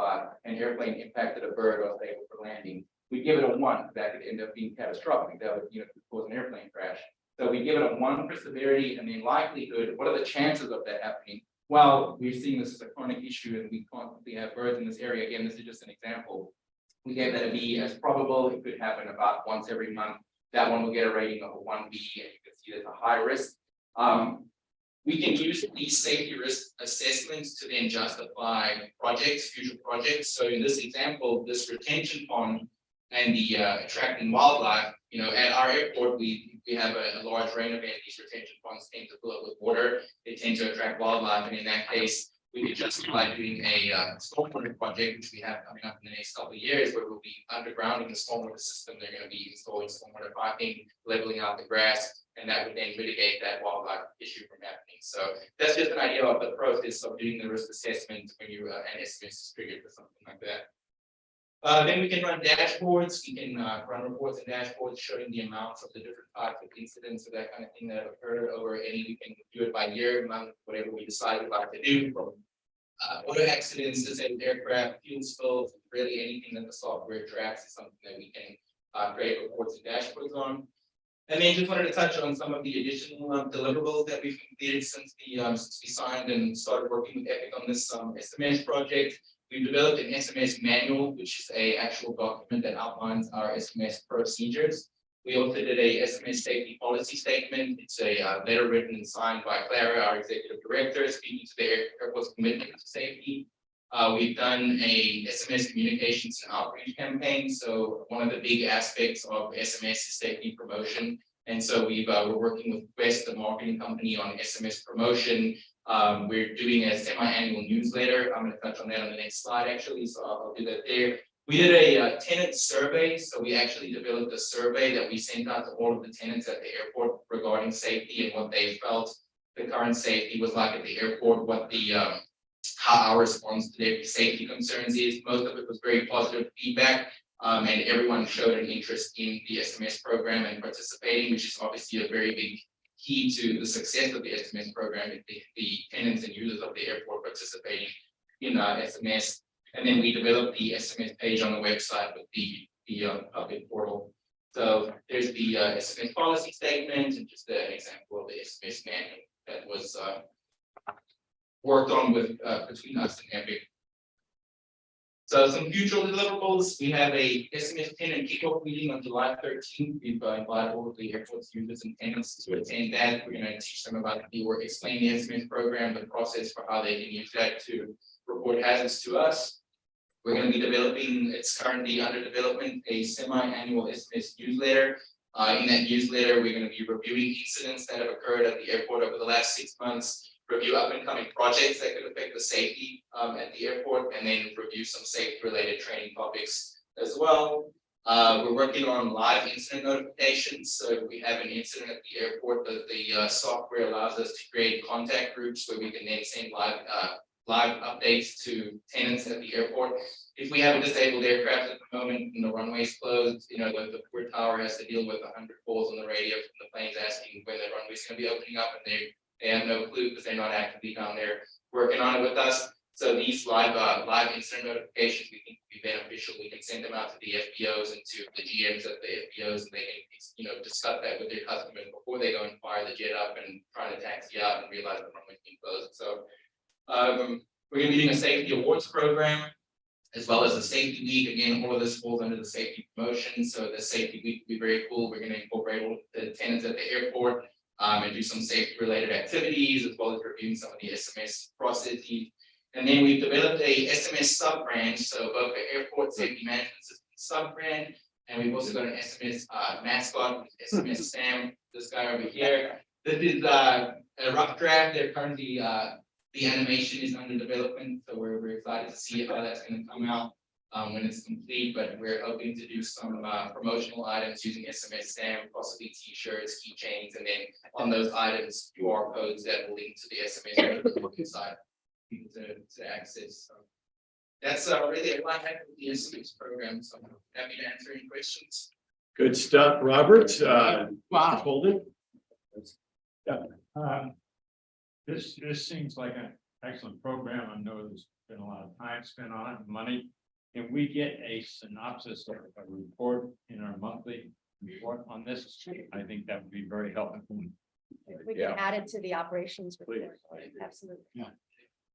H: an airplane impacted a bird on takeoff or landing? We'd give it a 1. That could end up being catastrophic. That would cause an airplane crash. So we give it a 1 for severity, and then likelihood. What are the chances of that happening? Well, we're seeing this as a chronic issue, and we constantly have birds in this area. Again, this is just an example. We gave that a B as probable. It could happen about once every month. That one will get a rating of a 1B, and you can see there's a high risk. We can use these safety risk assessments to then justify projects, future projects. So in this example, this retention pond and the attracting wildlife, at our airport, we have a large rain event. These retention ponds tend to fill up with water. They tend to attract wildlife, and in that case, we could justify doing a stormwater project, which we have coming up in the next couple of years, where we'll be undergrounding the stormwater system. They're going to be installing stormwater piping, leveling out the grass, and that would then mitigate that wildlife issue from happening. So that's just an idea of the process of doing the risk assessment when you an SMS is triggered or something like that. Then we can run dashboards. We can run reports and dashboards showing the amounts of the different types of incidents or that kind of thing that have occurred over any. We can do it by year, month, whatever we decide we'd like to do. From auto accidents, disabled aircraft, fuel spills, really anything that the software tracks is something that we can create reports and dashboards on. And then just wanted to touch on some of the additional deliverables that we've completed since we signed and started working with Epic on this SMS project. We've developed an SMS manual, which is an actual document that outlines our SMS procedures. We also did a SMS safety policy statement. It's a letter written and signed by Clara, our executive director, speaking to the airport's commitment to safety. We've done a SMS communications and outreach campaign. So one of the big aspects of SMS is safety promotion. And so we're working with Quest, the marketing company, on SMS promotion. We're doing a semi-annual newsletter. I'm going to touch on that on the next slide, actually. So I'll do that there. We did a tenant survey. So we actually developed a survey that we sent out to all of the tenants at the airport regarding safety and what they felt the current safety was like at the airport, what the how our response to their safety concerns is. Most of it was very positive feedback, and everyone showed an interest in the SMS program and participating, which is obviously a very big key to the success of the SMS program. The tenants and users of the airport participating in SMS, and then we developed the SMS page on the website with the public portal. So there's the SMS policy statement and just an example of the SMS manual that was worked on with between us and Epic. So some future deliverables, we have a SMS tenant kickoff meeting on July 13th. We've invited all of the airport's users and tenants to attend that. We're going to teach them about or explain the SMS program, the process for how they can use that to report hazards to us. We're going to be developing, it's currently under development, a semi-annual SMS newsletter. In that newsletter, we're going to be reviewing incidents that have occurred at the airport over the last 6 months, review up and coming projects that could affect the safety at the airport, and then review some safety related training topics as well. We're working on live incident notifications. So if we have an incident at the airport, the software allows us to create contact groups where we can then send live updates to tenants at the airport. If we have a disabled aircraft at the moment and the runway is closed, the port tower has to deal with 100 calls on the radio from the planes asking when the runway is going to be opening up, and they have no clue because they're not actively down there working on it with us. So these live incident notifications, we think would be beneficial. We can send them out to the FBOs and to the GMs of the FBOs, and they can, discuss that with their customers before they go and fire the jet up and try to taxi out and realize the runway's been closed. So, we're gonna be doing a safety awards program, as well as the safety week. Again, all of this falls under the safety promotion. So the safety week will be very cool. We're gonna incorporate all the attendants at the airport, and do some safety related activities, as well as reviewing some of the SMS processes. And then we've developed a SMS sub brand, so both the airport safety management system sub brand, and we've also got an SMS mascot, SMS Sam, this guy over here. This is a rough draft. They're currently the animation is under development, so we're excited to see how that's going to come out when it's complete. But we're hoping to do some promotional items using SMS Sam, possibly T-shirts, keychains, and then on those items QR codes that will link to the SMS side. People to access. So that's really a lot with the SMS program. So I'm happy to answer any questions.
A: Good stuff, Robert. Wow. Holden.
J: This seems like an excellent program. I know there's been a lot of time spent on it and money. Can we get a synopsis or a report in our monthly report on this? I think that would be very helpful.
C: We can add it to the operations report. Absolutely.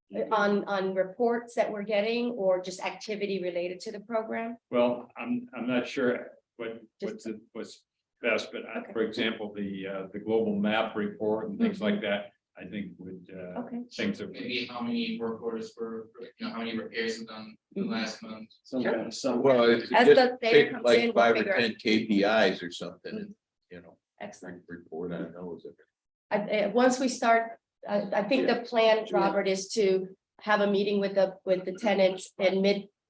I: Yeah.
C: On reports that we're getting or just activity related to the program?
J: Well, I'm not sure what's best, but
C: Okay.
J: for example, the global map report and things like that, I think would
C: Okay.
J: things that
H: Maybe how many work orders how many repairs have done in the last month.
A: Some kind of some.
G: Well, if you
C: As
G: just
C: the data
G: pick
C: comes
G: like
C: in, we'll
G: 5 or
C: figure out.
G: 10 KPIs or something, and,
C: Excellent.
G: report on those.
C: Once we start, I think the plan, Robert, is to have a meeting with the tenants in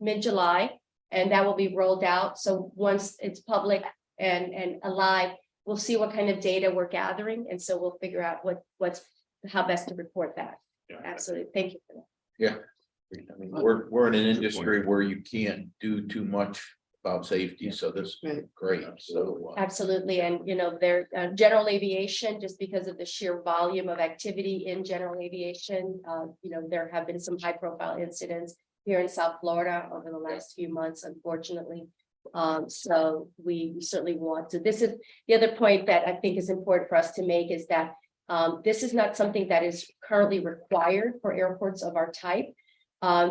C: mid-July. And that will be rolled out. So once it's public and alive, we'll see what kind of data we're gathering. And so we'll figure out how best to report that.
J: Yeah.
C: Absolutely. Thank you for that.
G: I mean, we're in an industry where you can't do too much about safety, so this is great, so.
C: Absolutely. And, their general aviation, just because of the sheer volume of activity in general aviation, there have been some high profile incidents here in South Florida over the last few months, unfortunately. So we certainly want to, this is the other point that I think is important for us to make is that this is not something that is currently required for airports of our type.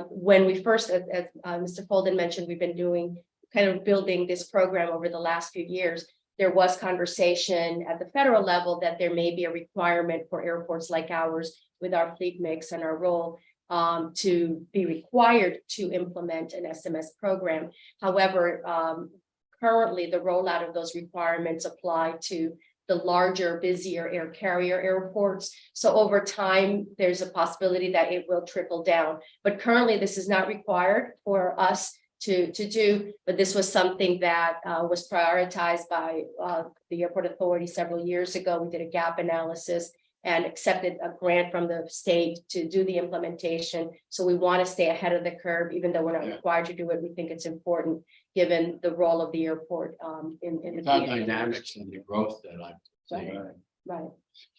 C: When we first, as Mr. Folden mentioned, we've been doing kind of building this program over the last few years. There was conversation at the federal level that there may be a requirement for airports like ours with our fleet mix and our role to be required to implement an SMS program. However, currently the rollout of those requirements apply to the larger, busier air carrier airports. So over time, there's a possibility that it will trickle down. But currently, this is not required for us to do, but this was something that was prioritized by the airport authority several years ago. We did a gap analysis and accepted a grant from the state to do the implementation. So we want to stay ahead of the curve, even though we're not required to do it. We think it's important given the role of the airport in the
I: Dynamics and the growth that I'm seeing,
C: right.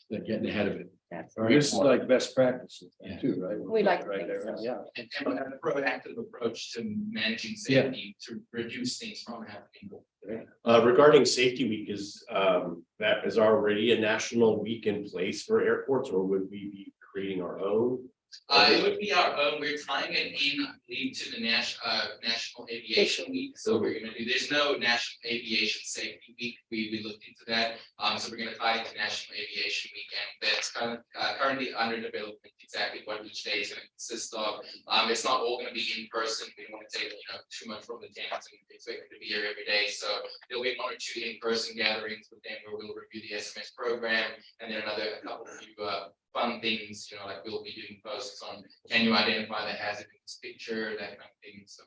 I: they're getting ahead of it.
C: That's
B: This is like best practices
I: Yeah.
B: too, right?
C: We like to
B: Right
C: think
B: there,
C: so.
B: yeah.
H: And we have a proactive approach to managing safety to reduce things from happening.
A: Regarding Safety Week, that is already a national week in place for airports, or would we be creating our own?
H: It would be our own, we're tying it in, I believe, to the National Aviation Week, so we're gonna do, there's no National Aviation Safety Week, we looked into that. So we're gonna tie it to National Aviation Week, and that's currently under development, exactly what each day is gonna consist of. It's not all gonna be in person, we don't wanna take, too much from the tenants and expect it to be here every day, so there'll be 1 or 2 in-person gatherings with them where we'll review the SMS program, and then a couple of few fun things, like we'll be doing posts on, can you identify the hazard in this picture, that kind of thing, so.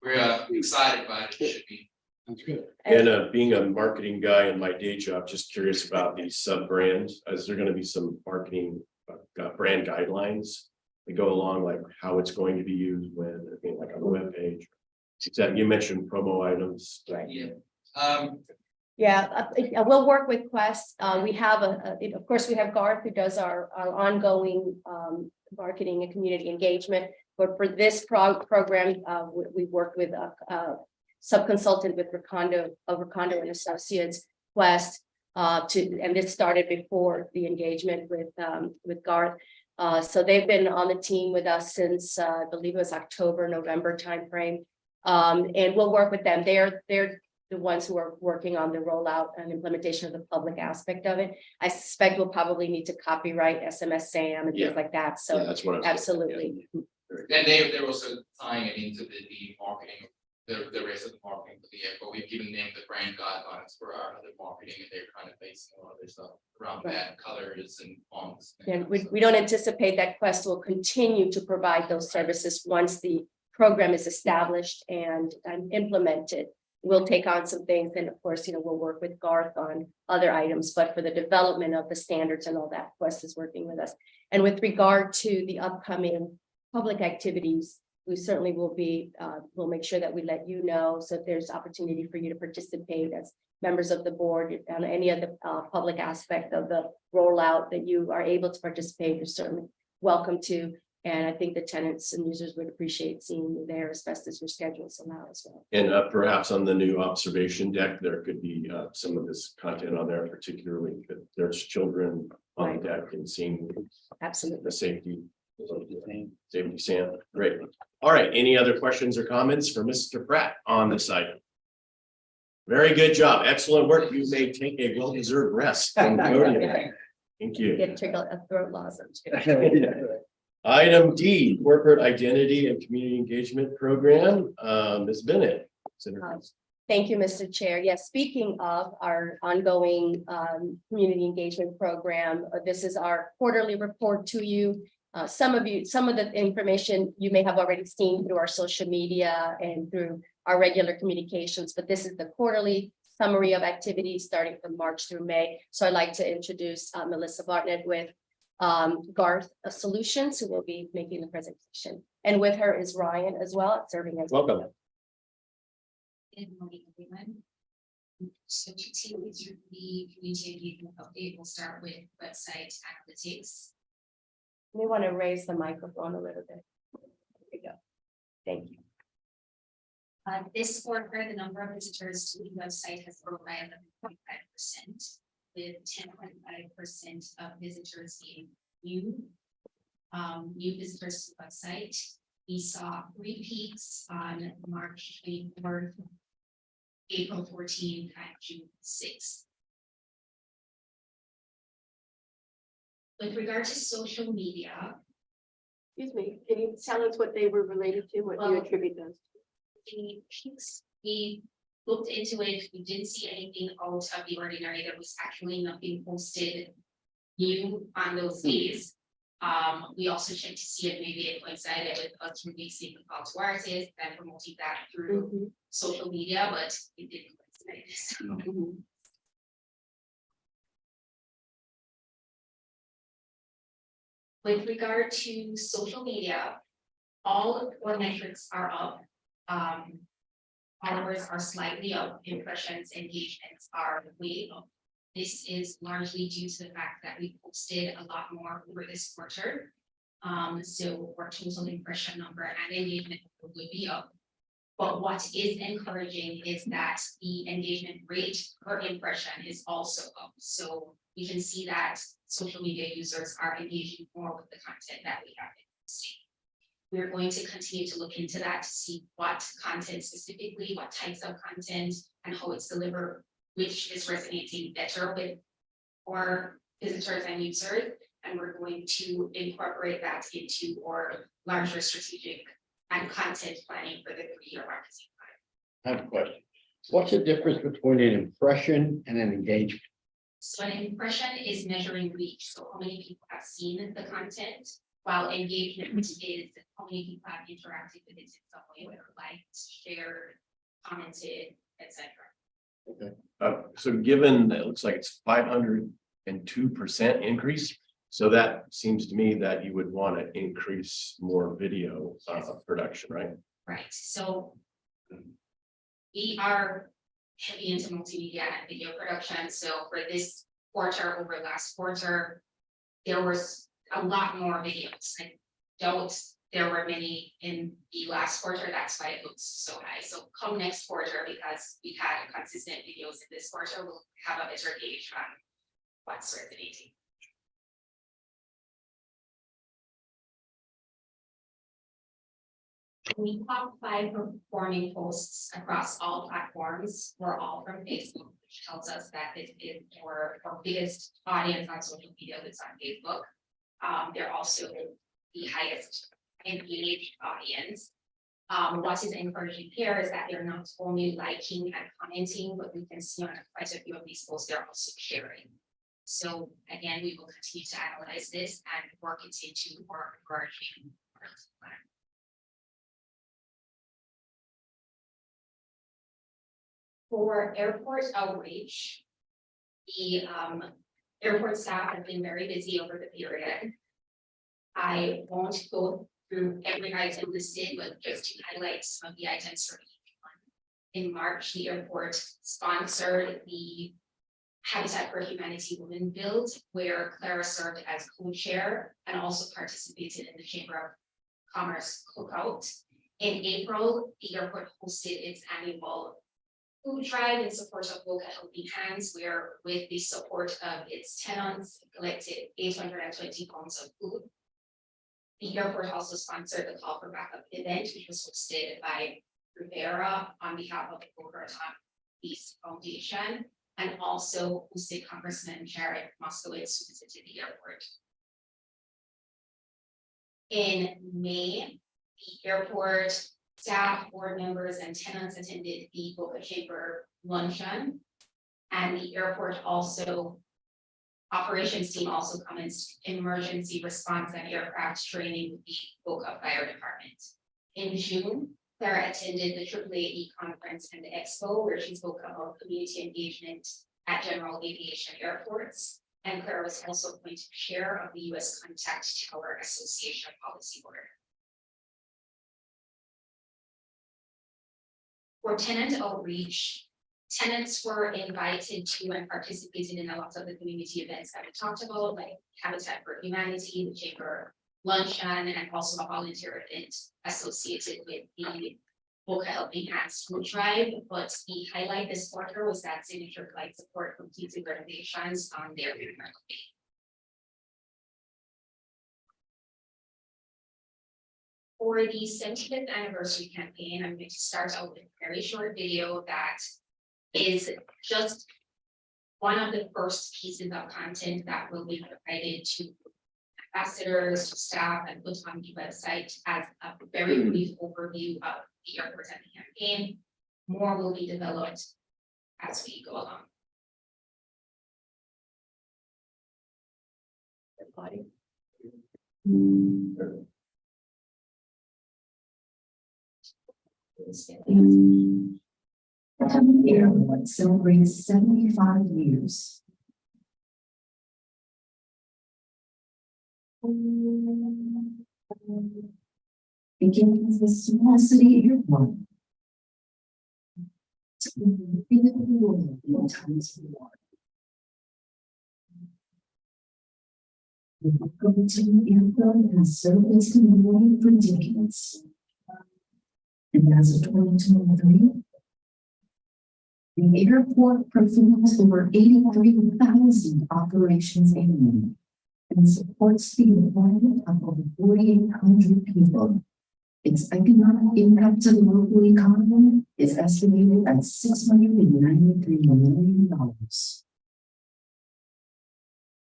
H: We're excited about it, it should be.
I: That's good.
A: And being a marketing guy in my day job, just curious about these sub brands. Is there going to be some marketing brand guidelines that go along, like how it's going to be used when, like on the webpage? That you mentioned promo items.
C: Right.
H: Yeah.
C: Yeah, we'll work with Quest. We have of course, we have Garth who does our ongoing marketing and community engagement. But for this program, we worked with a sub-consultant with Recondo and Associates Quest. And this started before the engagement with Garth. So they've been on the team with us since I believe it was October, November timeframe. And we'll work with them. They're the ones who are working on the rollout and implementation of the public aspect of it. I suspect we'll probably need to copyright SMS SAM and
A: Yeah.
C: things like that.
A: Yeah,
C: So
A: that's what I was.
C: absolutely.
H: And they're also tying it into the marketing, the rest of the marketing for the airport. We've given them the brand guidelines for our other marketing, and they're kind of basing a lot of their stuff around that, colors and fonts.
C: And we don't anticipate that Quest will continue to provide those services once the program is established and implemented. We'll take on some things, and of course, we'll work with Garth on other items, but for the development of the standards and all that, Quest is working with us. And with regard to the upcoming public activities, we certainly will we'll make sure that we let you know, so if there's opportunity for you to participate as members of the board on any of the public aspect of the rollout that you are able to participate, you're certainly welcome to. And I think the tenants and users would appreciate seeing you there as best as your schedules allow as well.
A: And perhaps on the new observation deck, there could be some of this content on there, particularly if there's children on the deck and seeing
C: Absolutely.
A: the safety SAM. Great. All right. Any other questions or comments for Mr. Pratt on this item? Very good job. Excellent work. You may take a well-deserved rest from the podium. Thank you.
C: Get a throat lozenge.
A: Item D, corporate identity and community engagement program. Ms. Bennett.
C: Thank you, Mr. Chair. Yes, speaking of our ongoing community engagement program, this is our quarterly report to you. Some of the information you may have already seen through our social media and through our regular communications, but this is the quarterly summary of activities starting from March through May. So I'd like to introduce Melissa Bartlett with Garth Solutions, who will be making the presentation. And with her is Ryan as well, serving as
A: Welcome.
E: Good morning, everyone. So to continue through the community engagement update, we'll start with website analytics.
C: We want to raise the microphone a little bit. There we go. Thank you.
E: This quarter, the number of visitors to the website has grown by 11.5%, with 10.5% of visitors being new visitors to the website. We saw 3 peaks on March 24th, April 14th, and June 6th. With regard to social media,
F: Excuse me, can you tell us what they were related to, what you attribute those to?
E: the peaks, we looked into it, we didn't see anything out of the ordinary. There was actually nothing posted new on those days. We also checked to see if maybe it coincided with us releasing the call to artists and promoting that through social media, but it didn't coincide. With regard to social media, all core metrics are up. Followers are slightly up, impressions, engagements are way up. This is largely due to the fact that we posted a lot more over this quarter. So our total impression number and engagement will be up. But what is encouraging is that the engagement rate per impression is also up. So we can see that social media users are engaging more with the content that we have been posting. We're going to continue to look into that to see what content specifically, what types of content, and how it's delivered, which is resonating better with our visitors and users. And we're going to incorporate that into our larger strategic and content planning for the 3-year marketing plan.
I: I have a question. What's the difference between an impression and an engagement?
E: So an impression is measuring reach, so how many people have seen the content, while engagement is how many people have interacted with it in some way, whether liked, shared, commented, etc.
A: Okay. So given that it looks like it's 502% increase, so that seems to me that you would want to increase more video production, right?
E: Right, so we are heavy into multimedia and video production. So for this quarter over last quarter, there was a lot more videos. I don't
K: there were many in the last quarter, that's why it looks so high. So come next quarter, because we had consistent videos in this quarter, we'll have a better gauge on what's resonating. We top 5 performing posts across all platforms were all from Facebook, which tells us that this is our biggest audience on social media that's on Facebook. They're also the highest engaged audience. What is encouraging here is that they're not only liking and commenting, but we can see on quite a few of these posts, they're also sharing. So again, we will continue to analyze this and work it into more encouraging plan. For airport outreach, the airport staff have been very busy over the period. I won't go through every item listed, but just to highlight some of the items for each one. In March, the airport sponsored the Habitat for Humanity Women Build, where Clara served as co-chair and also participated in the Chamber of Commerce cookout. In April, the airport hosted its annual food drive in support of Boca Helping Hands, where with the support of its tenants, collected 820 pounds of food. The airport also sponsored the Call for Backup event, which was hosted by BRAA on behalf of the Boca Raton Peace Foundation, and also hosted Congressman Jared Moskowitz, who visited the airport. In May, the airport staff, board members, and tenants attended the Boca Chamber luncheon. And the airport also, operations team also commenced emergency response and aircraft training with the Boca Fire Department. In June, Clara attended the AAAE conference and the expo, where she spoke about community engagement at General Aviation Airports. And Clara was also appointed chair of the U.S. Contact Tower Association Policy Board. For tenant outreach, tenants were invited to and participated in a lot of the community events that we talked about, like Habitat for Humanity, the Chamber luncheon, and also a volunteer event associated with the Boca Helping Hands food drive. But the highlight this quarter was that signature flight support completed renovations on their memorial day. For the 70th anniversary campaign, I'm going to start out with a very short video that is just one of the first pieces of content that will be provided to ambassadors, to staff, and put on the website as a very brief overview of the airport and the campaign. More will be developed as we go along.
L: The airport celebrates 75 years. Begins the small city airport. Times war. The Boca Airport has served its community for decades. And as of 2023, the airport performs over 83,000 operations annually and supports the employment of over 4,800 people. Its economic impact to the local economy is estimated at $693 million.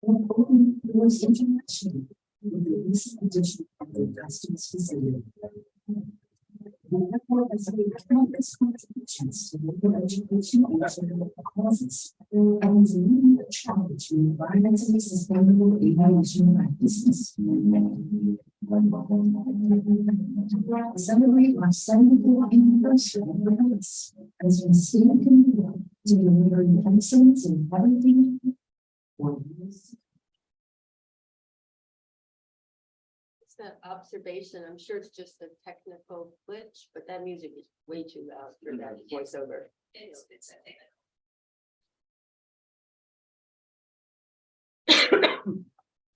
L: We're opening doors internationally with the recent addition of the customs facility. The airport has made countless contributions to local education and general causes, and is leading the challenge to environmentally sustainable aviation practices. Celebrate our 74th anniversary of us as we stand committed to delivering excellence in everything.
F: An observation, I'm sure it's just a technical glitch, but that music is way too loud for that voiceover.
K: It's a thing.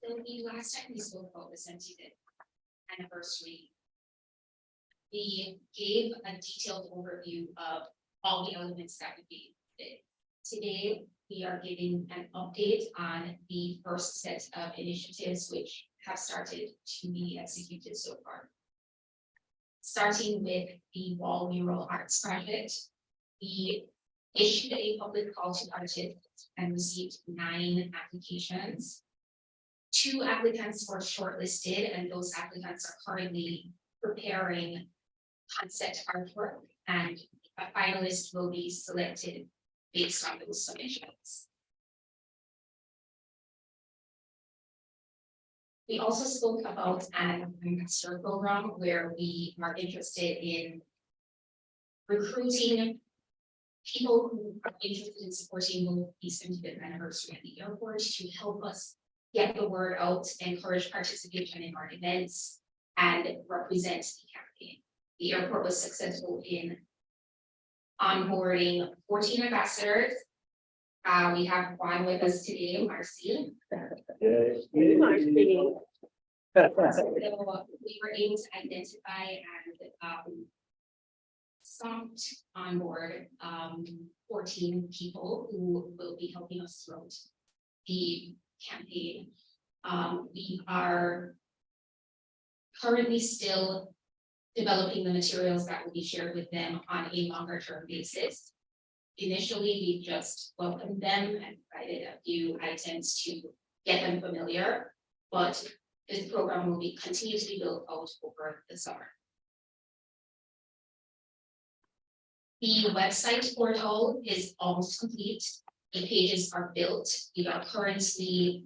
K: So the last time we spoke about the sentiment anniversary. We gave a detailed overview of all the elements that would be included. Today, we are giving an update on the first set of initiatives which have started to be executed so far. Starting with the wall mural arts project, we issued a public call to artists and received 9 applications. 2 applicants were shortlisted, and those applicants are currently preparing concept artwork, and a finalist will be selected based on those submissions. We also spoke about an ambassador program where we are interested in recruiting people who are interested in supporting the 75th anniversary at the airport to help us get the word out, encourage participation in our events, and represent the campaign. The airport was successful in onboarding 14 ambassadors. We have one with us today, Marcy. So we were able to identify and stopped on board 14 people who will be helping us throughout the campaign. We are currently still developing the materials that will be shared with them on a longer term basis. Initially, we just welcomed them and provided a few items to get them familiar, but this program will be continue to be built out over the summer. The website portal is almost complete. The pages are built. We are currently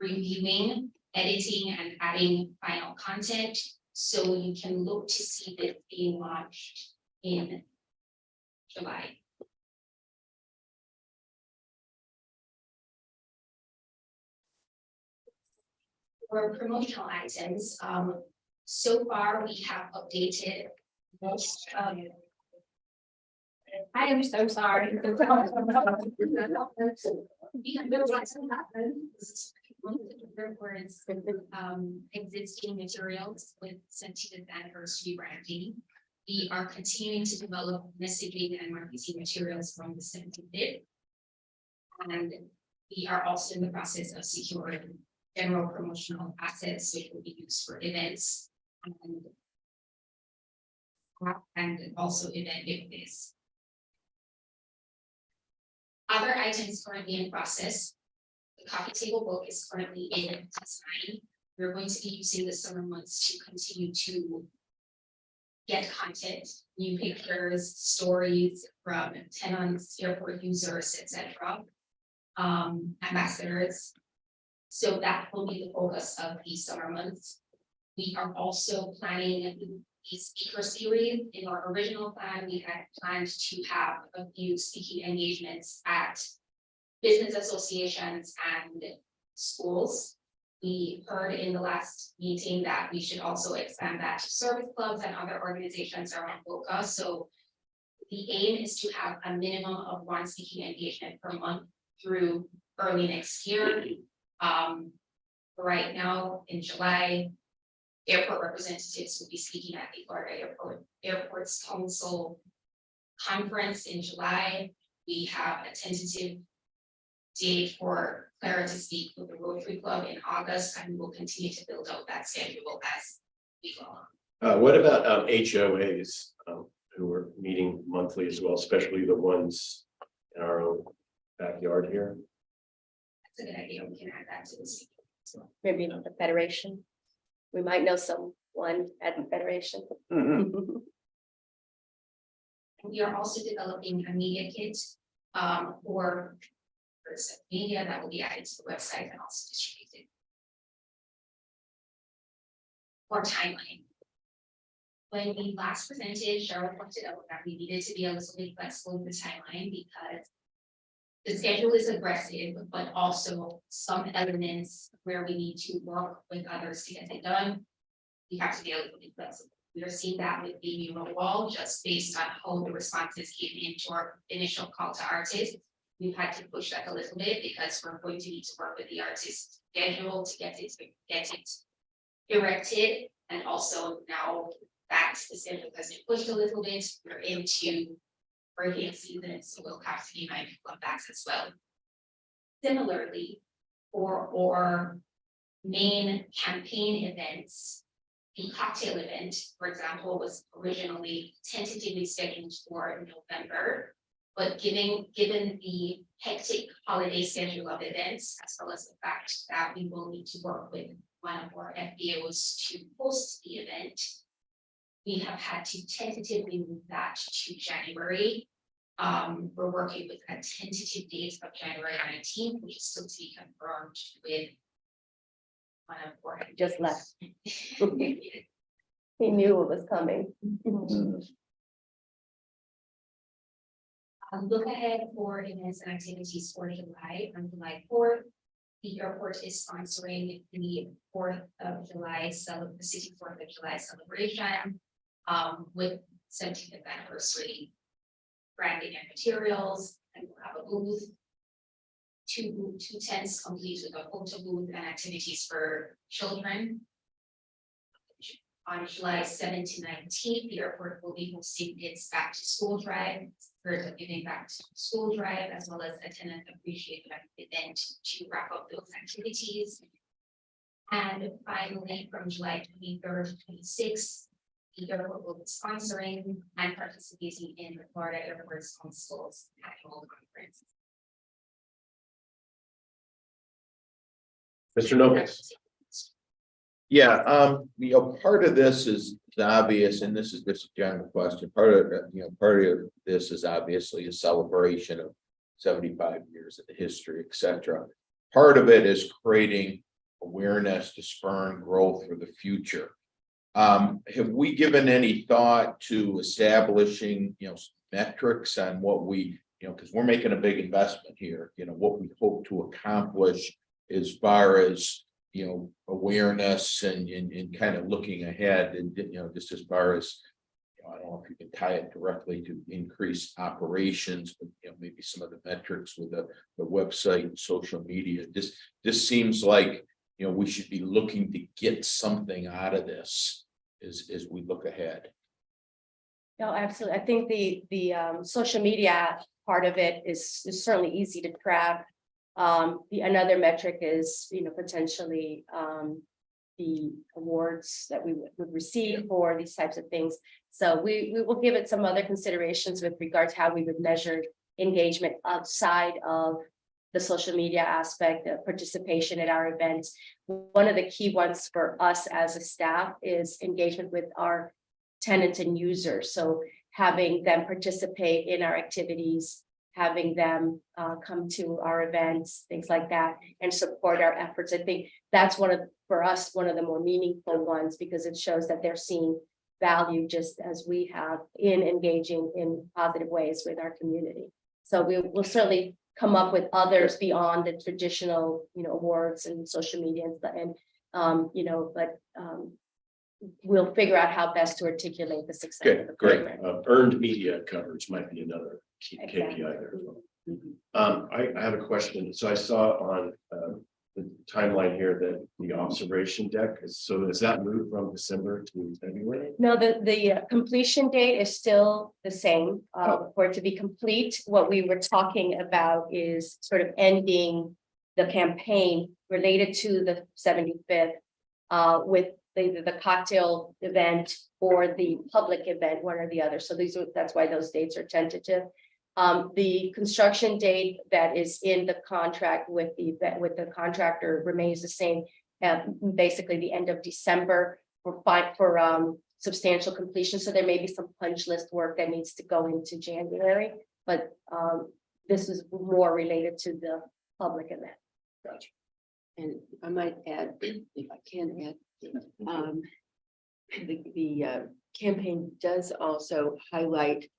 K: reviewing, editing, and adding final content, so you can look to see this being launched in July. For promotional items, so far we have updated most of. I am so sorry. Existing materials with 75th anniversary branding. We are continuing to develop messaging and marketing materials from the 75th. And we are also in the process of securing general promotional assets which will be used for events and also event giveaways. Other items currently in process. The coffee table book is currently in design. We're going to be using the summer months to continue to get content, new pictures, stories from tenants, airport users, etc. Ambassadors. So that will be the focus of the summer months. We are also planning a speaker series. In our original plan, we had planned to have a few speaking engagements at business associations and schools. We heard in the last meeting that we should also expand that to service clubs and other organizations around BOCA. So the aim is to have a minimum of 1 speaking engagement per month through early next year. Right now in July, airport representatives will be speaking at the Florida Airports Council conference in July. We have a tentative date for Clara to speak with the Rotary Club in August, and we will continue to build out that schedule as we go on.
A: What about HOAs who are meeting monthly as well, especially the ones in our own backyard here?
K: That's a good idea. We can add that to the schedule. So,
C: Maybe not the Federation. We might know someone at the Federation.
K: we are also developing a media kit for media that will be added to the website and also distributed. For timeline. When we last presented, Cheryl pointed out that we needed to be a little bit flexible with the timeline because the schedule is aggressive, but also some elements where we need to work with others to get it done. We have to be a little bit flexible. We are seeing that with the mural wall, just based on how the responses came into our initial call to artists. We've had to push that a little bit because we're going to need to work with the artist schedule to get it erected And also now back to the schedule has been pushed a little bit, we're into hurricane season, so we'll have to be mindful of that as well. Similarly, for our main campaign events, the cocktail event, for example, was originally tentatively scheduled for November. But given the hectic holiday schedule of events, as well as the fact that we will need to work with one of our FBOs to host the event, we have had to tentatively move that to January. We're working with a tentative date of January 19th, which is still to be confirmed with one of our.
C: Just left. He knew it was coming.
K: Look ahead for events and activities for July. On July 4th, the airport is sponsoring the 4th of July, the city 4th of July celebration. With 70th anniversary branding and materials, and we'll have a booth. Two tents complete with a photo booth and activities for children. On July 7th to 19th, the airport will be hosting its back to school drive, for giving back to school drive, as well as a tenant appreciation event to wrap up those activities. And finally, from July 23rd to 26th, the airport will be sponsoring and participating in the Florida Airports on Schools annual conference.
A: Mr. Nobles.
G: Yeah, part of this is obvious, and this is just a general question. Part of this is obviously a celebration of 75 years of the history, etc. Part of it is creating awareness to spur growth for the future. Have we given any thought to establishing, metrics on what we, because we're making a big investment here, what we hope to accomplish as far as, awareness and kind of looking ahead and, just as far as, I don't know if you can tie it directly to increase operations, but, maybe some of the metrics with the website and social media. This seems like, we should be looking to get something out of this as we look ahead.
C: No, absolutely. I think the social media part of it is certainly easy to track. Another metric is, potentially the awards that we would receive for these types of things. So we will give it some other considerations with regard to how we would measure engagement outside of the social media aspect of participation at our events. One of the key ones for us as a staff is engagement with our tenants and users. So having them participate in our activities, having them come to our events, things like that, and support our efforts. I think that's for us, one of the more meaningful ones, because it shows that they're seeing value just as we have in engaging in positive ways with our community. So we'll certainly come up with others beyond the traditional, awards and social media and we'll figure out how best to articulate the success of the
A: Great.
C: program.
A: Earned media coverage might be another key
C: Exactly.
A: KPI there as well. I have a question. So I saw on the timeline here that the observation deck is that moved from December to February?
C: No, the completion date is still the same. For it to be complete, what we were talking about is sort of ending the campaign related to the 75th with the cocktail event or the public event, one or the other. So that's why those dates are tentative. The construction date that is in the contract with the contractor remains the same. Basically the end of December for substantial completion. So there may be some punch list work that needs to go into January, but this is more related to the public event.
A: Gotcha.
F: And I might add, if I can add, the campaign does also highlight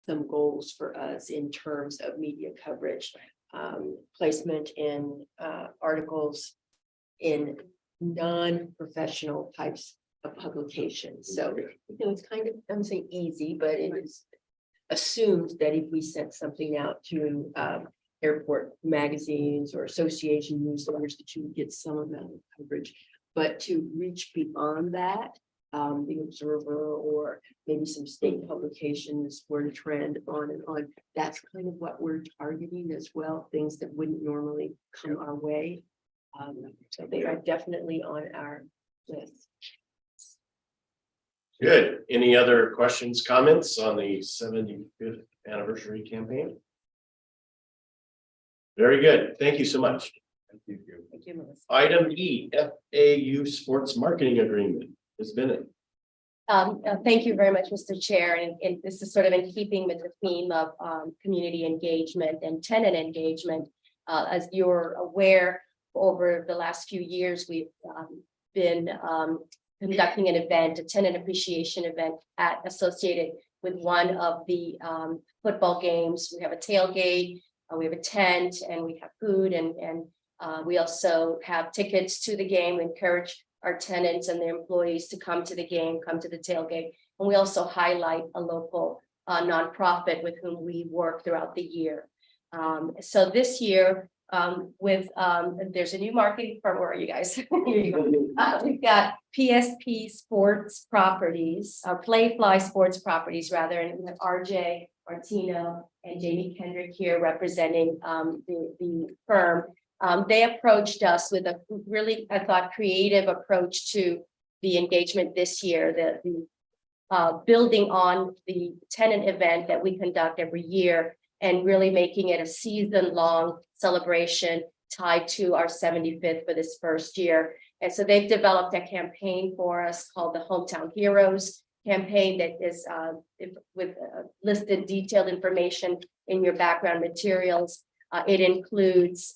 F: some goals for us in terms of media coverage, placement in articles in non-professional types of publications. So, it's kind of, I'm saying easy, but it is assumed that if we sent something out to airport magazines or association newsletters, that you would get some amount of coverage. But to reach beyond that, the Observer or maybe some state publications were to trend on and on. That's kind of what we're targeting as well, things that wouldn't normally come our way. So they are definitely on our list.
A: Good. Any other questions, comments on the 75th anniversary campaign? Very good. Thank you so much.
F: Thank you, Melissa.
A: Item E, FAU Sports Marketing Agreement. Ms. Bennett.
C: Thank you very much, Mr. Chair, and this is sort of in keeping with the theme of community engagement and tenant engagement. As you're aware, over the last few years, we've been conducting an event, a tenant appreciation event associated with one of the football games. We have a tailgate, we have a tent, and we have food, and we also have tickets to the game. We encourage our tenants and their employees to come to the game, come to the tailgate. And we also highlight a local nonprofit with whom we work throughout the year. So this year, there's a new marketing firm. Where are you guys? Here you go. We've got PSP Sports Properties, Playfly Sports Properties rather, and we have RJ Martino and Jamie Kendrick here representing the firm. They approached us with a really, I thought, creative approach to the engagement this year, building on the tenant event that we conduct every year and really making it a season-long celebration tied to our 75th for this first year. And so they've developed a campaign for us called the Hometown Heroes campaign that is with listed detailed information in your background materials. It includes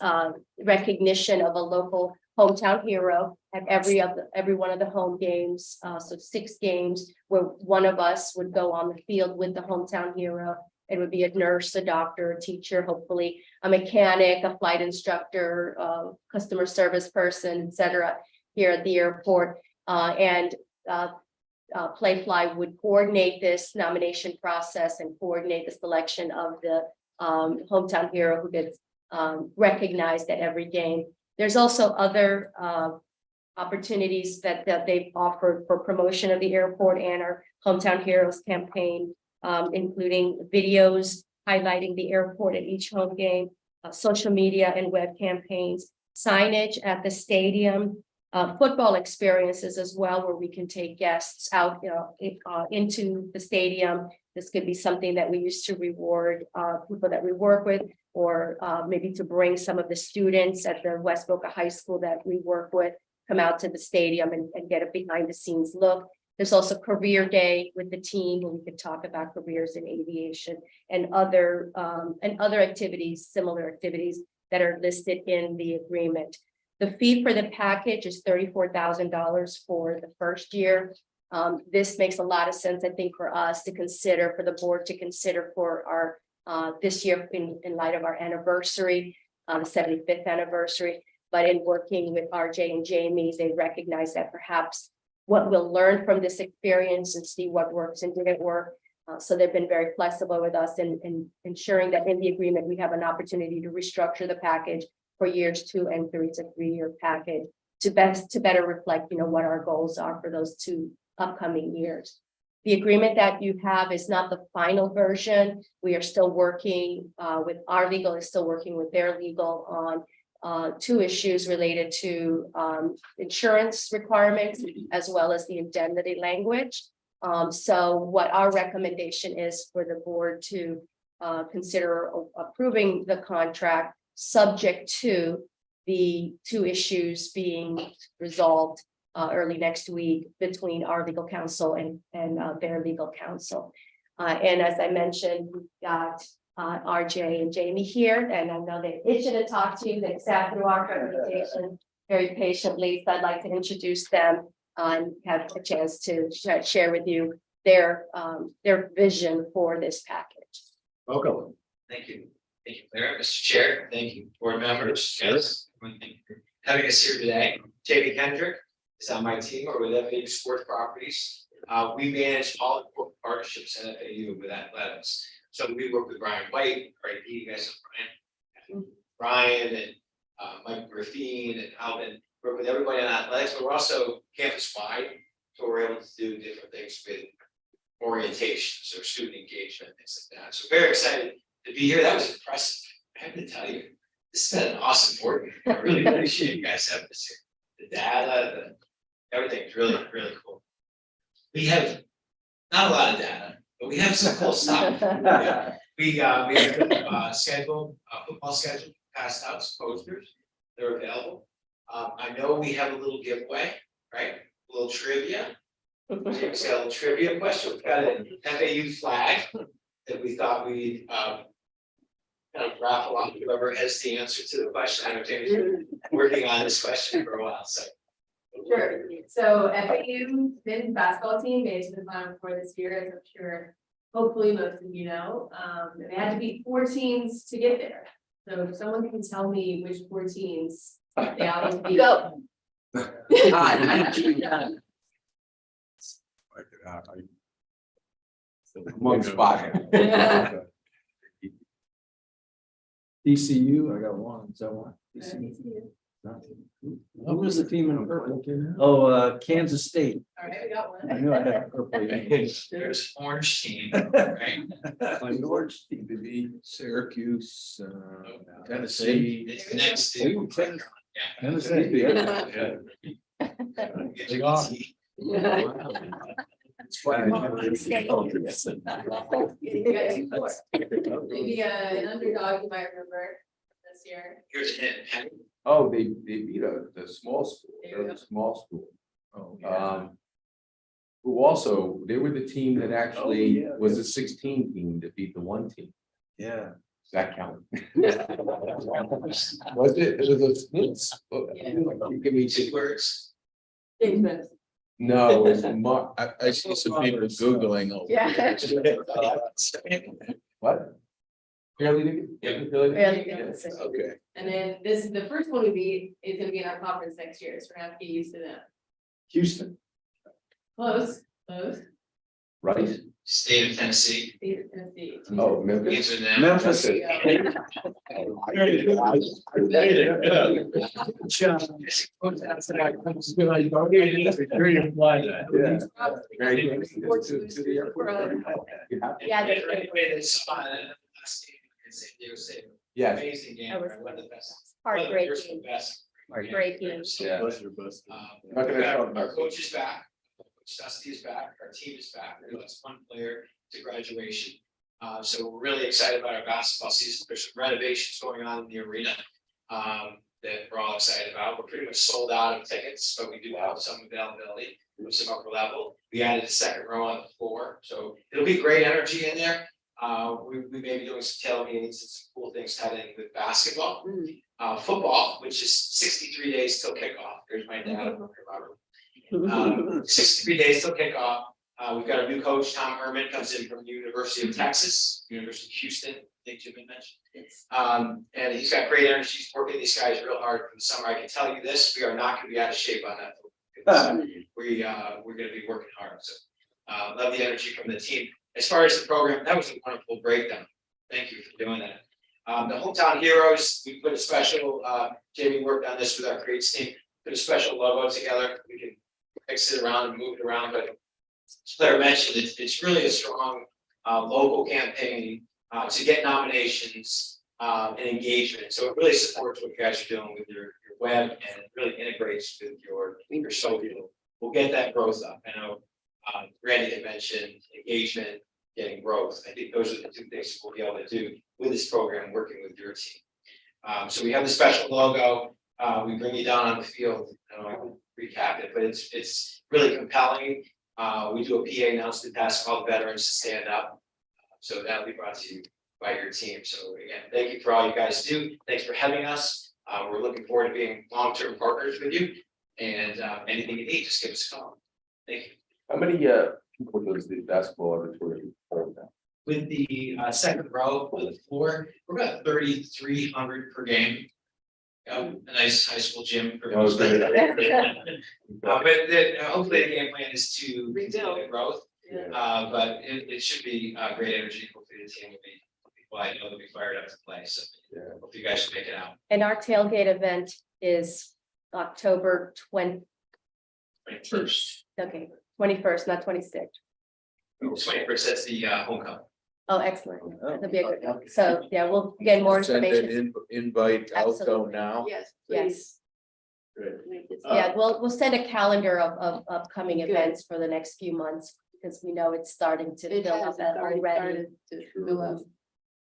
C: recognition of a local hometown hero at every one of the home games. So 6 games where one of us would go on the field with the hometown hero. It would be a nurse, a doctor, a teacher, hopefully a mechanic, a flight instructor, customer service person, etc. here at the airport. Playfly would coordinate this nomination process and coordinate the selection of the hometown hero who gets recognized at every game. There's also other opportunities that they've offered for promotion of the airport and our Hometown Heroes campaign, including videos highlighting the airport at each home game, social media and web campaigns, signage at the stadium, football experiences as well, where we can take guests out, into the stadium. This could be something that we used to reward people that we work with, or maybe to bring some of the students at the West Boca High School that we work with, come out to the stadium and get a behind the scenes look. There's also career day with the team where we could talk about careers in aviation and other activities, similar activities that are listed in the agreement. The fee for the package is $34,000 for the first year. This makes a lot of sense, I think, for us to consider, for the board to consider for our this year in light of our anniversary, the 75th anniversary. But in working with RJ and Jamie, they recognize that perhaps what we'll learn from this experience and see what works and didn't work. So they've been very flexible with us in ensuring that in the agreement, we have an opportunity to restructure the package for years 2 and 3 to 3-year package to better reflect, what our goals are for those 2 upcoming years. The agreement that you have is not the final version. We are still working with our legal is still working with their legal on 2 issues related to insurance requirements as well as the indemnity language. So what our recommendation is for the board to consider approving the contract subject to the 2 issues being resolved early next week between our legal counsel and their legal counsel. And as I mentioned, we've got RJ and Jamie here, and I know they're itching to talk to you. They sat through our presentation very patiently, so I'd like to introduce them and have a chance to share with you their vision for this package.
A: Welcome.
H: Thank you. Thank you, Claire. Mr. Chair, thank you, board members. Yes. Thank you for having us here today. Jamie Kendrick is on my team, or with FAU Sports Properties. We manage all the corporate partnerships at FAU with athletics. So we work with Brian White, right? You guys know Brian and Mike Griffin and Alvin. Work with everybody on athletics, but we're also campus wide. So but we're able to do different things with orientations or student engagement, things like that. So very excited to be here. That was impressive. I have to tell you, this has been an awesome board. I really appreciate you guys having us here. The data, everything's really, really cool. We have not a lot of data, but we have some cool stuff. We have a schedule, football schedule passed out, some posters, they're available. I know we have a little giveaway, right? A little trivia. We've got a little trivia question. We've got an FAU flag that we thought we'd kind of raffle off whoever has the answer to the question. I know Jamie's been working on this question for a while, so.
C: Sure. So FAU men's basketball team made it to the final four this year, as I'm sure, hopefully most of you know. They had to beat 4 teams to get there. So if someone can tell me which 4 teams they always beat. Go.
B: One spot. TCU, I got one, is that one? TCU. Who was the team in purple? Oh, Kansas State.
C: All right, we got one.
B: I knew I had purple.
H: There's orange team, right?
B: My Orange team to be
G: Syracuse,
B: Tennessee.
H: It's next to.
B: Tennessee.
H: Yeah.
B: Big on. It's funny.
C: Maybe an underdog you might remember this year.
H: Here's a hint.
M: Oh, they beat the small school,
C: There you
M: they're
C: go.
M: a small school.
B: Oh,
M: Who also, they were the team that actually
B: yeah.
M: was a 16 team that beat the 1 team.
B: yeah.
M: Does that count? Was it? It was you give me
H: 2 words.
M: no, it was Mark.
G: I see some people Googling. over
C: Yeah.
M: What? Fairleigh?
H: Yeah.
C: Fairleigh.
M: Okay.
C: And then this, the first one we beat is gonna be in our conference next year, so we're gonna have to get used to them.
M: Houston,
C: Close, close.
M: right?
H: State of Tennessee.
C: State of Tennessee.
M: Oh, Memphis.
H: Answer now.
B: Memphis.
C: Yeah, they-
M: Yes.
H: Amazing game,
C: That was
H: right? One of the best.
C: Heartbreaking.
H: One of the best.
C: Heartbreaking.
M: Yeah.
H: Not
M: gonna talk about
H: Our coach is back, Coach Dusty is back, our team is back, we lost 1 player to graduation. So we're really excited about our basketball season, there's some renovations going on in the arena. That we're all excited about, we're pretty much sold out of tickets, but we do have some availability with some upper level. We added a 2nd row on the floor, so it'll be great energy in there. We may be doing some tailgating and some cool things tied in with basketball. Football, which is 63 days till kickoff. Here's my dad, Robert. 63 days till kickoff. We've got a new coach, Tom Herman, comes in from the University of Texas, University of Houston, I think Jim had mentioned. And he's got great energy, he's working these guys real hard for the summer. I can tell you this, we are not gonna be out of shape on that. We're gonna be working hard, so love the energy from the team. As far as the program, that was a wonderful breakdown. Thank you for doing that. The Hometown Heroes, we put a special, Jamie worked on this with our creates team, put a special logo together. We can fix it around and move it around, but as Claire mentioned, it's really a strong local campaign to get nominations and engagement. So it really supports what you guys are doing with your web and it really integrates with your social. We'll get that growth up. I know Randy had mentioned engagement, getting growth. I think those are the 2 things we'll be able to do with this program, working with your team. So we have the special logo. We bring you down on the field. I don't know, recap it, but it's really compelling. We do a PA announcement, ask all the veterans to stand up. So that'll be brought to you by your team. So again, thank you for all you guys do. Thanks for having us. We're looking forward to being long-term partners with you. And anything you need, just give us a call. Thank you.
M: How many people does the basketball auditorium hold now?
H: With the 2nd row on the floor, we're about 3,300 per game. A nice high school gym for.
M: Oh,
H: most of
M: great.
H: it. But hopefully the game plan is to continue the growth. But it should be great energy. Hopefully the team will be, well, I know they'll be fired up to play, so
M: Yeah.
H: hope you guys can make it out.
C: And our tailgate event is October 20th.
H: First.
C: Okay, 21st, not 26th.
H: 21st, that's the homecoming.
C: Oh, excellent. That'll be a good one. So, yeah, we'll get more
G: Send an
C: information.
G: invite out though
C: Absolutely.
G: now.
F: Yes,
C: Yes.
F: please.
A: Good.
F: Make this-
C: Yeah, we'll send a calendar of upcoming events for the next few months, because we know it's starting to
F: It
C: build
F: has
C: up already.
F: started to fill up.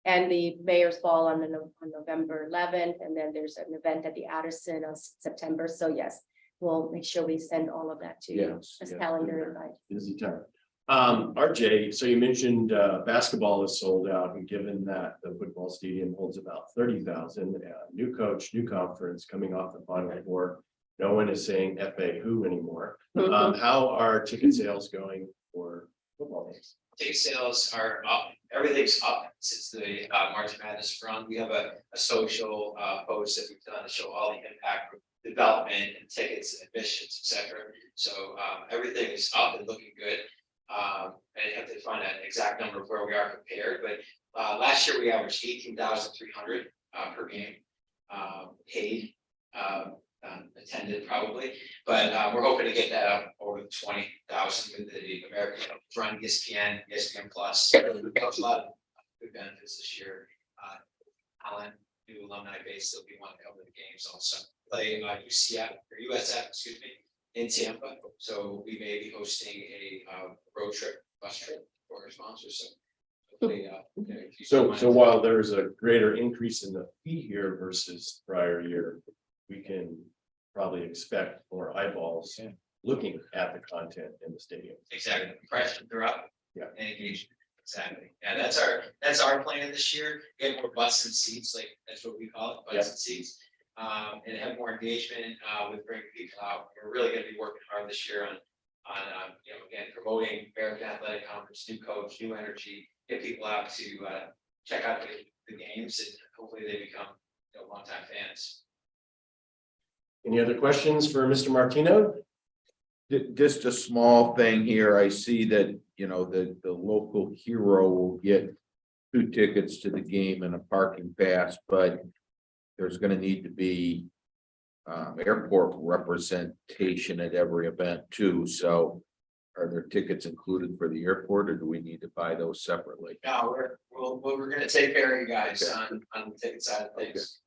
C: And the mayor's ball on November 11th, and then there's an event at the Addison on September. So yes, we'll make sure we send all of that to you
G: Yes,
C: as
G: yes.
C: calendar invite.
A: Busy time. RJ, so you mentioned basketball is sold out, and given that the football stadium holds about 30,000, new coach, new conference coming off the Final Four. No one is saying FA who anymore. How are ticket sales going for football games?
H: Ticket sales are up, everything's up since the March Madness run. We have a social post that we've done to show all the impact of development and tickets, admissions, etc. So everything is up and looking good. I have to find an exact number of where we are compared, but last year we averaged 18,300 per game paid. Attended probably, but we're hoping to get that up over 20,000 with the American run, ESPN Plus. There's a lot of good benefits this year. Allen, new alumni base, so we want to cover the games also. Play UCF or USF, excuse me, in Tampa. So we may be hosting a road trip, bus trip for our sponsors. So hopefully, if you don't
A: So
H: mind-
A: while there's a greater increase in the fee here versus prior year, we can probably expect more eyeballs looking at the content in the stadium.
H: Exactly, impressions are up.
A: Yeah.
H: And engagement, exactly. Yeah, that's our plan this year, get more butts and seats, like, that's what we call it, butts and seats. And have more engagement, with bringing people out. We're really gonna be working hard this year on, again, promoting American Athletic Conference, new coach, new energy, get people out to, check out the games, and hopefully they become, longtime fans.
A: Any other questions for Mr. Martino?
G: Just a small thing here. I see that, the local hero will get 2 tickets to the game and a parking pass, but there's gonna need to be airport representation at every event too. So are there tickets included for the airport, or do we need to buy those separately?
H: No, we're gonna take care of you guys on the ticket side of things.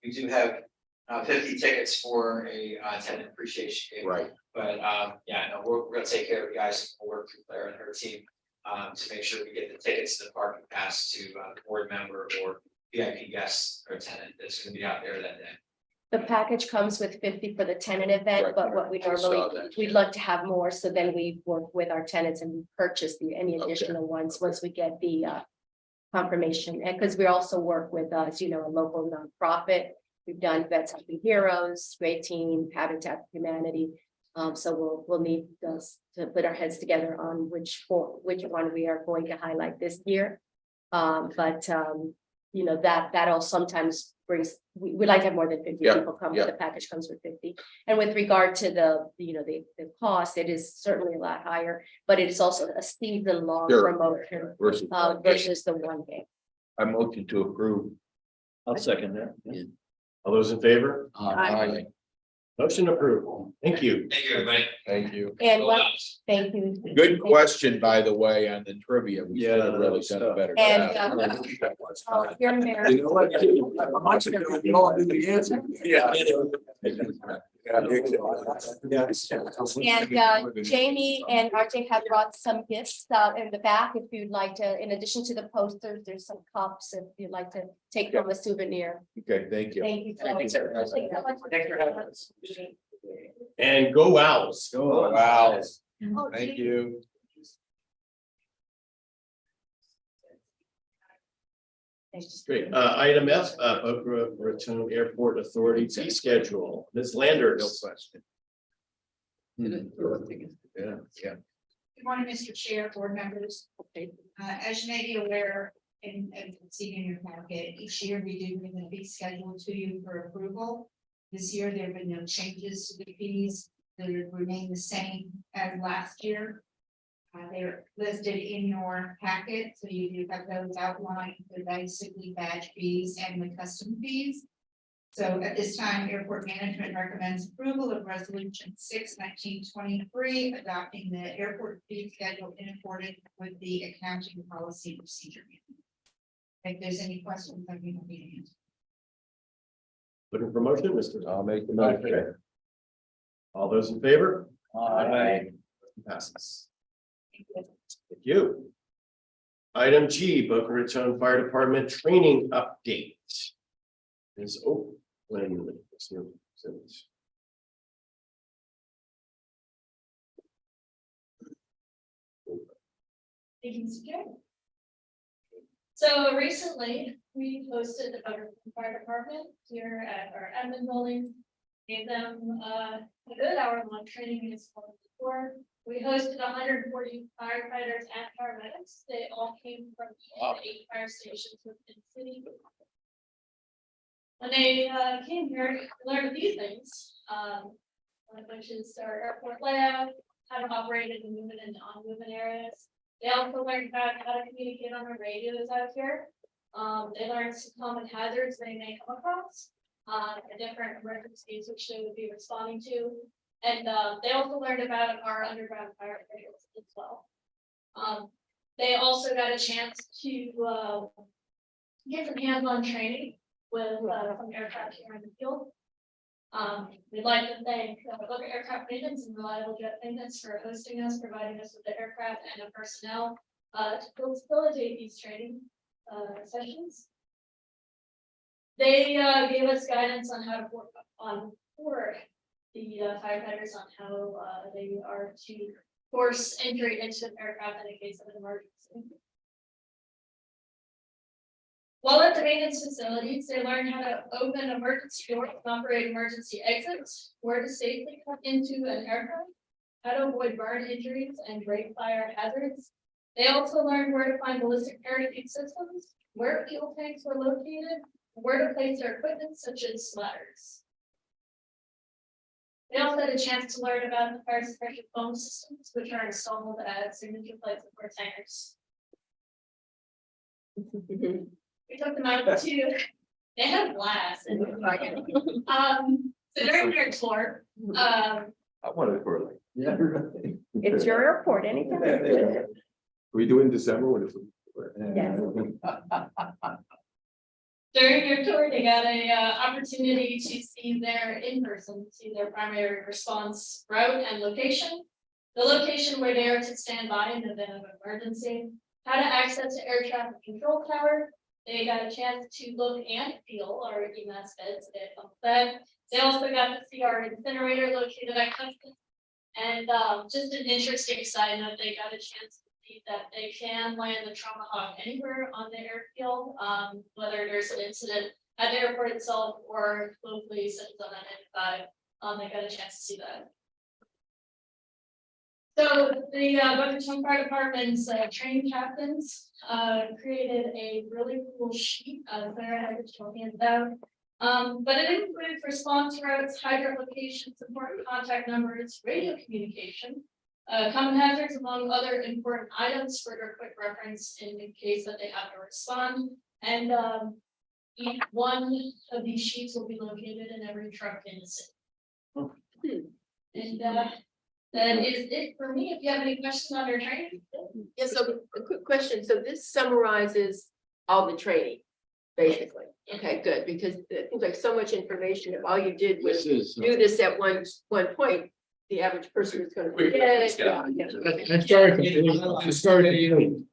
H: We do have 50 tickets for a tenant appreciation game.
G: Right.
H: But we're gonna take care of you guys. We'll work with Claire and her team to make sure we get the tickets to the parking pass to the board member or VIP guest or tenant that's gonna be out there that day.
C: The package comes with 50 for the tenant event,
G: Right.
C: but what we
G: I saw
C: normally,
G: that,
C: we'd
G: yeah.
C: like to have more, so then we work with our tenants and we purchase any additional ones once we get the confirmation. And because we also work with, as you know, a local nonprofit. We've done Vets Helping Heroes, Great Team, Habitat for Humanity. So we'll need us to put our heads together on which one we are going to highlight this year. That all sometimes brings, we like to have more than 50
G: Yeah,
C: people come,
G: yeah.
C: but the package comes with 50. And with regard to the cost, it is certainly a lot higher, but it is also a season-long
G: Sure.
C: promotion
G: Versus,
C: versus the one game.
G: I motion to approve.
B: I'll second that.
A: All those in favor?
G: Aye.
A: Motion approved. Thank you.
H: Thank you, everybody.
G: Thank you.
C: And
H: Well,
C: thank you.
G: Good question, by the way, on the trivia. We should have
B: Yeah,
G: really
B: that
G: done a
B: was
G: better
C: And,
G: job.
C: Your mayor.
B: You know what? I'm watching it, we all knew the answer.
G: Yeah.
C: And Jamie and RJ have brought some gifts in the back if you'd like to, in addition to the posters, there's some cups if you'd like to take from a souvenir.
G: Okay, thank you.
C: Thank you.
H: Thanks, everybody. Thanks for having us.
A: And go Owls.
G: Oh, wow.
C: Oh,
G: Thank
C: Jamie.
G: you.
C: Thanks.
A: Great. Item F, Boca Raton Airport Authority fee schedule. Ms. Landers.
G: No question. Yeah, yeah.
D: Good morning, Mr. Chair, board members. As you may be aware, and seen in your packet, each year we do bring the fee schedule to you for approval. This year, there have been no changes to the fees, they remain the same as last year. They're listed in your packet, so you do have those outlined, the basically badge fees and the custom fees. So at this time, airport management recommends approval of resolution 6/1923, adopting the airport fee schedule in accordance with the accounting policy procedure. If there's any questions, I'd be happy to answer.
A: Looking for motion, Mr.
M: I'll make the motion.
A: All those in favor?
B: Aye.
A: Passes. Thank you. Item G, Boca Raton Fire Department training update. Is open.
E: So recently, we hosted the Boca Raton Fire Department here at our admin building. Gave them a good hour-long training as well before. We hosted 140 firefighters and paramedics. They all came from the 8 fire stations within the city. When they came here, we learned a few things, one of which is our airport layout, how to operate in the movement and non-movement areas. They also learned about how to communicate on the radios out here. They learned some common hazards they may come across, and different emergencies which they would be responding to. And they also learned about our underground fire trails as well. They also got a chance to get some hands-on training with some aircraft here in the field. We'd like to thank Boca Aircraft Maintenance and Reliable Jet Maintenance for hosting us, providing us with the aircraft and the personnel to facilitate these training sessions. They gave us guidance on how to work on board the firefighters on how they are to force entry into an aircraft in a case of an emergency. While at the maintenance facilities, they learn how to open emergency doors and operate emergency exits, where to safely come into an aircraft, how to avoid burn injuries and great fire hazards. They also learned where to find ballistic parachute systems, where fuel tanks were located, where to place their equipment such as ladders. They also had a chance to learn about the fire suppression foam systems, which are installed at signature flight support tankers. We took them out to, they had a blast. And so during their tour,
M: I wanted for like.
B: Yeah, right.
C: It's your airport, anytime.
M: We do it in December when it's.
C: Yes.
E: during their tour, they got a opportunity to see their primary response route and location. The location where they are to stand by in the event of emergency, how to access the air traffic control tower. They got a chance to look and feel our EMS beds. They also got to see our incinerator located at Custom. And just an interesting side note, they got a chance to see that they can land the Tomahawk anywhere on the airfield, whether there's an incident at the airport itself or locally since unidentified. They got a chance to see that. So the Boca Raton Fire Department's training captains created a really cool sheet. Sarah had to show hands out. But it includes response routes, hydrant locations, important contact numbers, radio communication, common hazards, among other important items for their quick reference in the case that they have to respond. And each one of these sheets will be located in every truck in the city. And that is it for me. If you have any questions on their training.
F: Yes, so a quick question. So this summarizes all the training, basically. Okay, good, because it seems like so much information. If all you did was
I: This is.
F: do this at one point, the average person is gonna forget it. Yeah.
I: That's very complete. It's very complete.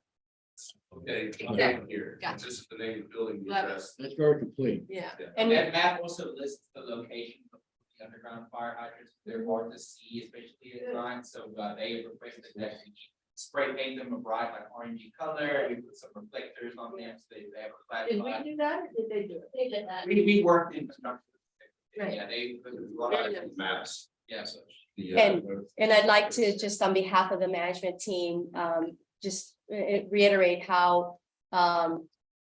M: Okay.
F: Yeah.
M: Here,
F: Gotcha.
M: this is the name of the building, the
F: Love it.
M: address.
I: That's very complete.
F: Yeah.
C: And
H: That map also lists the location of the underground fire hydrants. They're hard to see, especially at night, so they have requested that we spray paint them a bright like orangey color. We put some reflectors on them, so they have a
F: Did
H: flashlight.
F: we do that or did they do it?
E: They did that.
H: We worked in construction.
F: Right.
H: Yeah, they put a lot
F: Very
H: of
F: nice.
H: maps, yeah, so.
C: And I'd like to, just on behalf of the management team, just reiterate how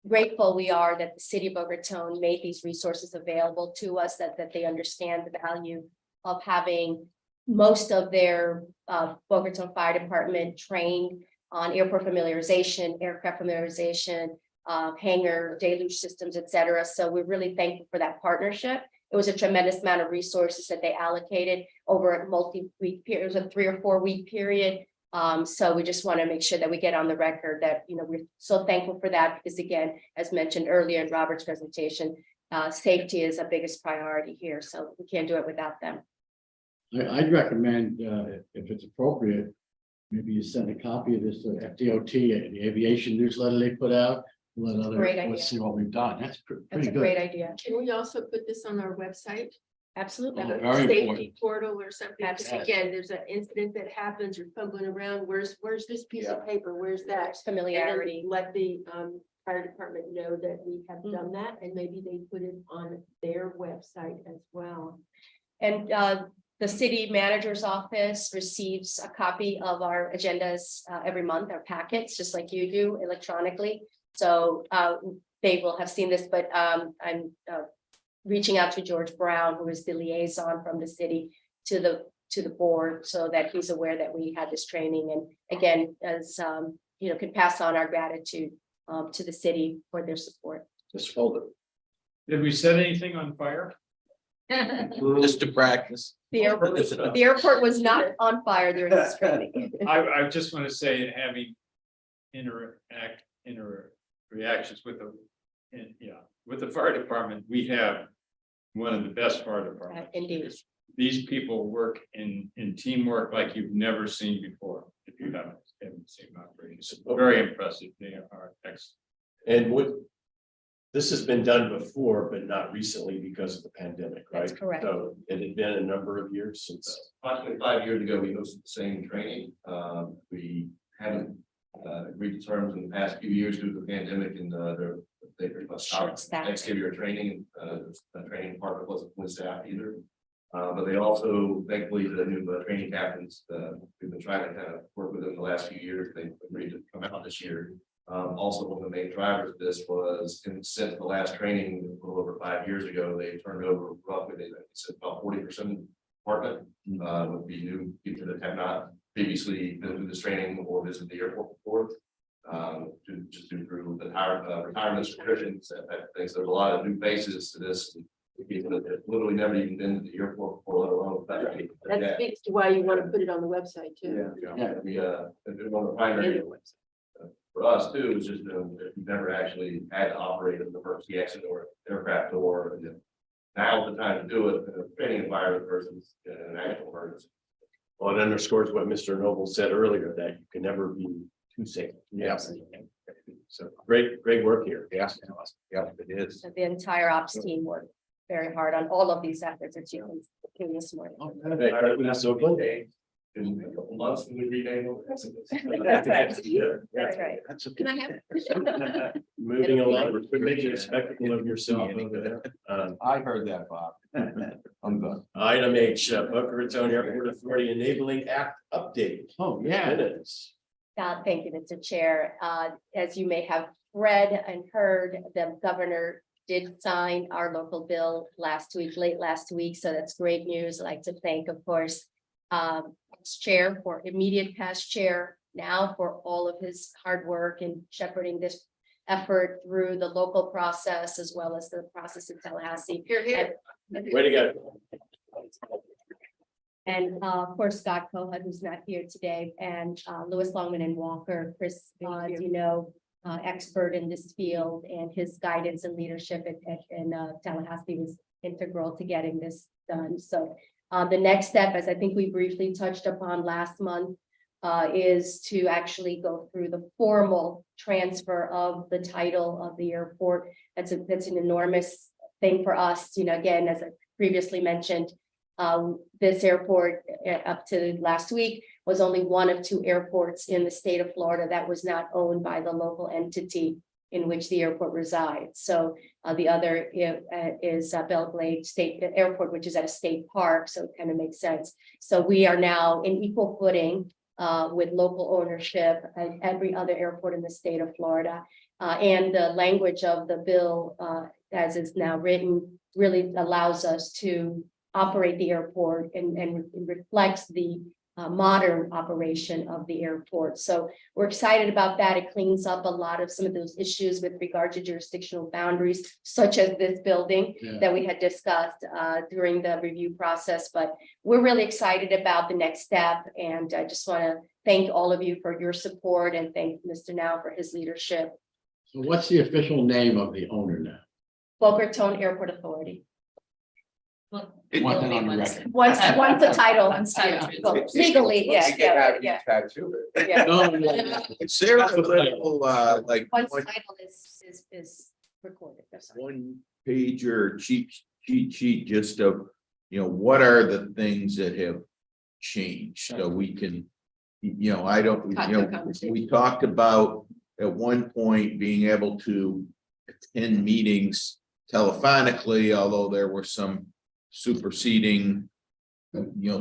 C: grateful we are that the city of Boca Raton made these resources available to us, that they understand the value of having most of their Boca Raton Fire Department trained on airport familiarization, aircraft familiarization, hangar, deluge systems, et cetera. So we're really thankful for that partnership. It was a tremendous amount of resources that they allocated over a multi-week period, it was a 3 or 4 week period. So we just want to make sure that we get on the record that, we're so thankful for that, because again, as mentioned earlier in Robert's presentation, safety is a biggest priority here, so we can't do it without them.
I: I'd recommend, if it's appropriate, maybe you send a copy of this to FDOT, the aviation newsletter they put out. Let other,
C: Great idea.
I: let's see what we've done. That's
C: That's
I: pretty
C: a
I: good.
C: great idea.
F: Can we also put this on our website?
C: Absolutely.
I: Oh, very
F: Safety
I: important.
F: portal or something?
C: Absolutely.
F: Again, there's an incident that happens, you're fumbling around, where's this piece of paper, where's that?
C: There's familiarity.
F: And then let the fire department know that we have done that, and maybe they put it on their website as well.
C: And the city manager's office receives a copy of our agendas every month, our packets, just like you do electronically. So they will have seen this, but I'm reaching out to George Brown, who is the liaison from the city to the board, so that he's aware that we had this training. And again, as could pass on our gratitude to the city for their support.
A: Mr. Holder.
J: Did we set anything on fire?
G: Just to practice.
C: The airport was not on fire during this training.
J: I just want to say, having reactions with the fire department, we have one of the best fire departments.
C: Indeed.
J: These people work in teamwork like you've never seen before, if you haven't seen operations. Very impressive. They are excellent.
A: And this has been done before, but not recently because of the pandemic, right?
C: That's correct.
A: So it had been a number of years since.
M: Approximately 5 years ago, we hosted the same training. We haven't agreed to terms in the past few years due to the pandemic, and they pretty much
C: Short
M: stopped
C: staff.
M: next year training. The training department wasn't fully staffed either. But they also, thankfully, the new training captains, we've been trying to kind of work with them the last few years. They agreed to come out this year. Also, one of the main drivers of this was since the last training, a little over 5 years ago, they turned over roughly, they said about 40% of the department would be new people that have not previously been through this training or visited the airport before. Just due through the retirements, attritions, that type of thing. So there's a lot of new faces to this. People that have literally never even been to the airport before, let alone that.
F: That speaks to why you want to put it on the website too.
M: Yeah, one of the primary for us too, is just, if you've never actually had to operate an emergency exit or aircraft door, and now's the time to do it in a training environment versus an actual emergency.
A: Well, it underscores what Mr. Noble said earlier, that you can never be too safe.
G: Yeah.
A: So great work here.
G: Yeah, yeah, it is.
C: So the entire ops team worked very hard on all of these efforts that you can this morning.
A: Hey, Ms. Oakland.
M: In a couple months, we rename them.
C: That's right. That's right.
F: Can I have?
A: Moving along, we're making a spectacle of yourself over there.
G: I heard that, Bob. I'm good.
A: Item H, Boca Raton Airport Authority Enabling Act update.
I: Oh, yeah.
A: Minutes.
C: Thank you, Mr. Chair. As you may have read and heard, the governor did sign our local bill late last week. So that's great news. I'd like to thank, of course, chair for immediate past chair now for all of his hard work in shepherding this effort through the local process as well as the process in Tallahassee.
F: Here.
A: Way to go.
C: And of course, Scott Cohen, who's not here today, and Louis Longman and Walker, Chris, as you know, expert in this field, and his guidance and leadership in Tallahassee was integral to getting this done. So the next step, as I think we briefly touched upon last month, is to actually go through the formal transfer of the title of the airport. That's an enormous thing for us. Again, as I previously mentioned, this airport up to last week was only one of 2 airports in the state of Florida that was not owned by the local entity in which the airport resides. So the other is Belgrade State Airport, which is at a state park. So it kind of makes sense. So we are now in equal footing with local ownership at every other airport in the state of Florida. And the language of the bill, as is now written, really allows us to operate the airport and reflects the modern operation of the airport. So we're excited about that. It cleans up a lot of some of those issues with regard to jurisdictional boundaries, such as this building
I: Yeah.
C: that we had discussed during the review process. But we're really excited about the next step. And I just want to thank all of you for your support and thank Mr. Now for his leadership.
I: So what's the official name of the owner now?
C: Boca Raton Airport Authority.
E: Well,
I: Want
E: it'll
I: that
E: be
I: on the
E: once-
I: record.
C: Once the title.
E: Once title.
C: Yeah. Well, legally, yes, yeah, yeah, yeah.
I: No.
G: Is there a little, like,
C: Once
G: one
C: title is recorded. I'm sorry.
G: one page or cheat sheet just of, what are the things that have changed? So we can, I don't, we talked about at one point being able to attend meetings telephonically, although there were some superseding,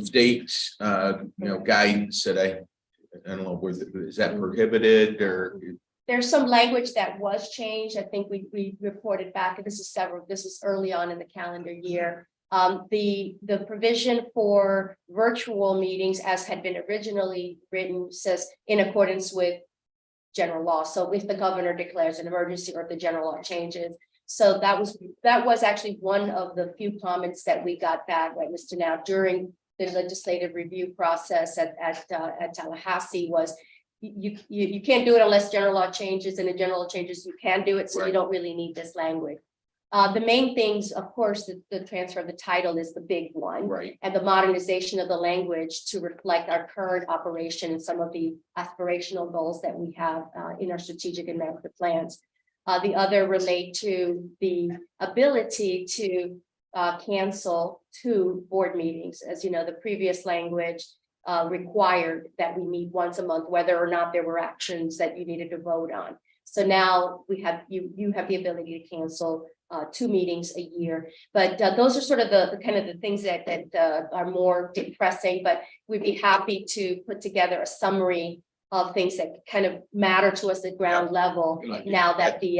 G: states, guidance that I don't know, is that prohibited or?
C: There's some language that was changed. I think we reported back, and this is early on in the calendar year. The provision for virtual meetings as had been originally written says in accordance with general law. So if the governor declares an emergency or if the general law changes. So that was actually one of the few comments that we got back, right, Mr. Now, during the legislative review process at Tallahassee was you can't do it unless general law changes, and the general law changes, you can do it, so you don't really need this language. The main things, of course, the transfer of the title is the big one.
G: Right.
C: And the modernization of the language to reflect our current operation and some of the aspirational goals that we have in our strategic and master plans. The other relate to the ability to cancel 2 board meetings. As you know, the previous language required that we meet once a month, whether or not there were actions that you needed to vote on. So now we have you have the ability to cancel 2 meetings a year. But those are sort of the kind of the things that are more depressing. But we'd be happy to put together a summary of things that kind of matter to us at ground level
G: Good idea.
C: now that the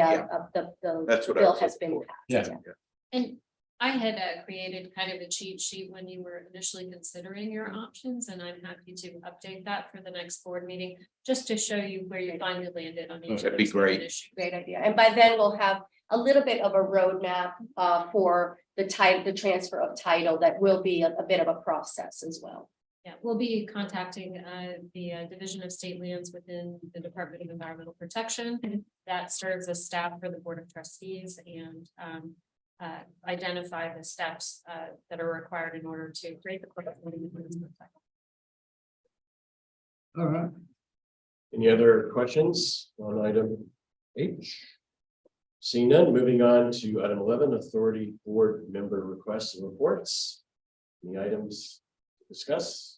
G: That's what I
C: bill
G: was
C: has been
G: looking
C: passed.
I: Yeah.
E: And I had created kind of a cheat sheet when you were initially considering your options, and I'm happy to update that for the next board meeting, just to show you where you finally landed on each of
G: That'd be
E: those
G: great.
E: issues.
C: Great idea. And by then we'll have a little bit of a roadmap for the transfer of title that will be a bit of a process as well.
E: Yeah, we'll be contacting the Division of State Lands within the Department of Environmental Protection. That serves as staff for the Board of Trustees and identify the steps that are required in order to create the.
I: All right.
A: Any other questions on item H? Seeing none, moving on to item 11, authority board member requests and reports. Any items to discuss?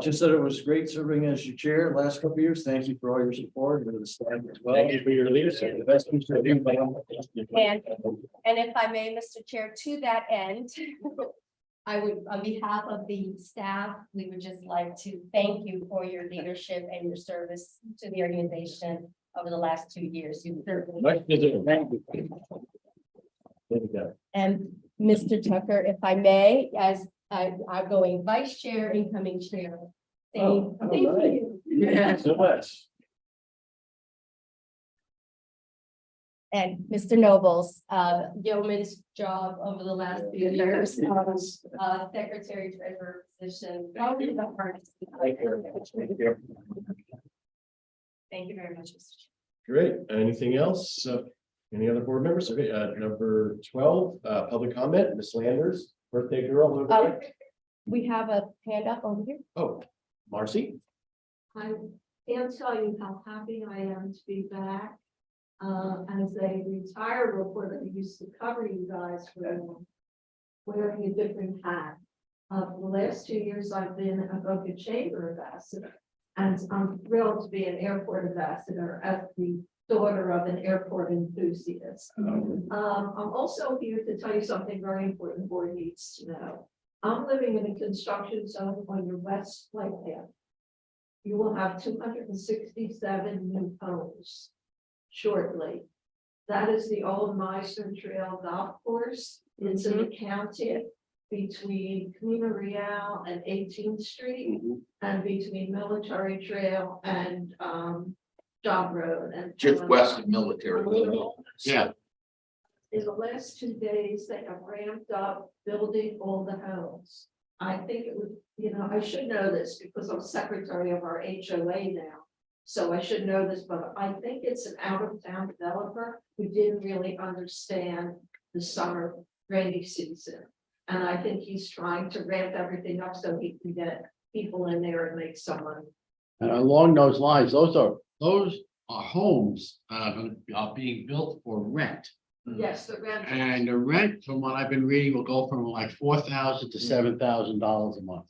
B: Just that it was great serving as your chair the last couple of years. Thank you for all your support and the staff as well.
A: Thank you for your leadership. The best wishes to you.
C: And if I may, Mr. Chair, to that end, I would, on behalf of the staff, we would just like to thank you for your leadership and your service to the organization over the last 2 years. You certainly.
A: Much deserved. Thank you. There you go.
C: And Mr. Tucker, if I may, as outgoing vice chair, incoming chair.
A: Oh,
C: Thank
A: all right.
C: you.
A: Thank you so much.
C: And Mr. Noble's yeoman's job over the last few years, secretary treasurer position. Probably the hardest.
A: Thank you very much. Thank you.
C: Thank you very much, Mr. Chair.
A: Great. Anything else? Any other board members? Okay, number 12, public comment, Ms. Landers, birthday girl over there.
C: We have a hand up over here.
A: Oh, Marcy.
F: I can't tell you how happy I am to be back. As a retired reporter who used to cover you guys for wearing a different hat. The last 2 years I've been a Boca Chamber ambassador. And I'm thrilled to be an airport ambassador as the daughter of an airport enthusiast. I'm also here to tell you something very important the board needs to know. I'm living in a construction zone on your west flight path. You will have 267 new homes shortly. That is the old Meisner Trail Golf Course. It's in the county. between Camino Real and 18th Street and between Military Trail and Job Road and.
G: Just west of Military.
I: Yeah.
F: In the last 2 days, they have ramped up building all the homes. I think it would, I should know this because I'm secretary of our HOA now. So I should know this, but I think it's an out of town developer who didn't really understand the summer rainy season. And I think he's trying to ramp everything up so he can get people in there and make some money.
I: And along those lines, those are homes are being built for rent.
F: Yes, the rent.
I: And the rent, from what I've been reading, will go from like $4,000 to $7,000 a month.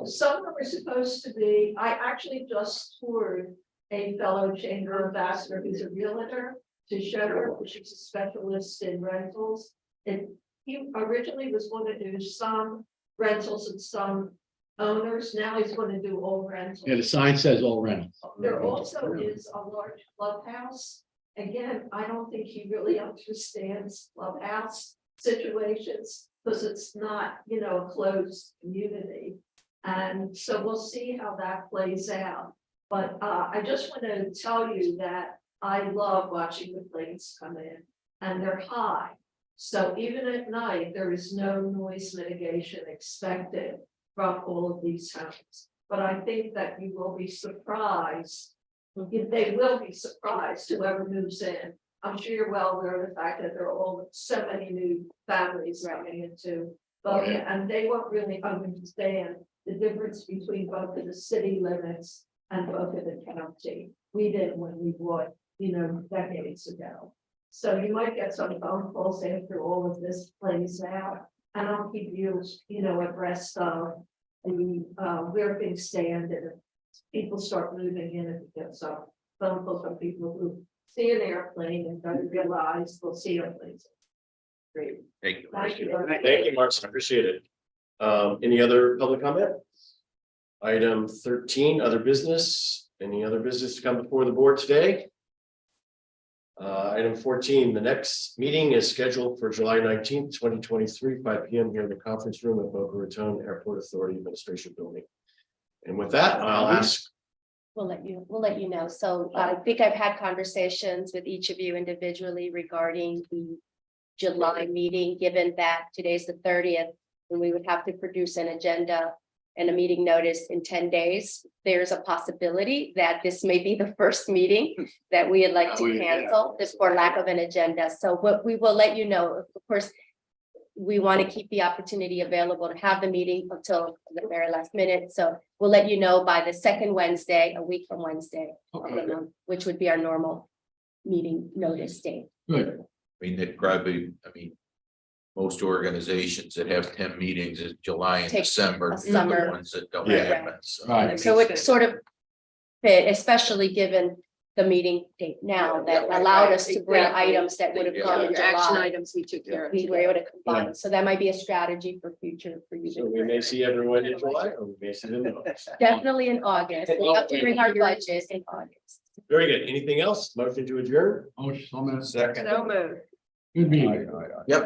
F: Some of them are supposed to be, I actually just toured a fellow chamber ambassador who's a realtor to show her, she's a specialist in rentals. And he originally was going to do some rentals and some owners, now he's going to do all rentals.
I: Yeah, the sign says all rentals.
F: There also is a large clubhouse. Again, I don't think he really understands clubhouse situations because it's not, a closed community. And so we'll see how that plays out. But I just want to tell you that I love watching the planes come in and they're high. So even at night, there is no noise mitigation expected from all of these homes. But I think that you will be surprised. They will be surprised whoever moves in. I'm sure you're well aware of the fact that there are all so many new families coming into. But and they won't really understand the difference between both of the city limits and both of the county. We did when we bought, decades ago. So you might get some phone calls after all of this plays out, and I'll keep you, abreast of the where things stand and if people start moving in and get some phone calls from people who see an airplane and don't realize they'll see airplanes. Great.
G: Thank you.
F: Thank you.
A: Thank you, Marcia. Appreciate it. Any other public comment? Item 13, other business. Any other business to come before the board today? Item 14, the next meeting is scheduled for July 19th, 2023, 5 p.m. here in the conference room at Boca Raton Airport Authority Administration Building. And with that, I'll ask.
C: We'll let you know. So I think I've had conversations with each of you individually regarding the July meeting, given that today's the 30th, and we would have to produce an agenda and a meeting notice in 10 days. There's a possibility that this may be the first meeting that we would like to cancel just for lack of an agenda. So what we will let you know, of course, we want to keep the opportunity available to have the meeting until the very last minute. So we'll let you know by the second Wednesday, a week from Wednesday, of the month, which would be our normal meeting notice date.
I: Good.
G: That probably, most organizations that have 10 meetings in July and
C: Take
G: December,
C: a
G: are the
C: summer.
G: ones that don't
A: Yeah.
G: happen. So.
I: Right.
C: So it sort of fit, especially given the meeting date now that allowed us to bring
F: Exactly.
C: items that would have come in
F: Your action
C: July.
F: items we took care of.
C: We were able to combine, so that might be a strategy for future for you.
A: So we may see everyone in July, or we may see them in August.
C: Definitely in August. We'll have to bring our budget in August.
A: Very good. Anything else? Motion to adjourn?
I: Oh, so many.
G: Second.
F: So moved.
I: Good meeting.
G: Yep.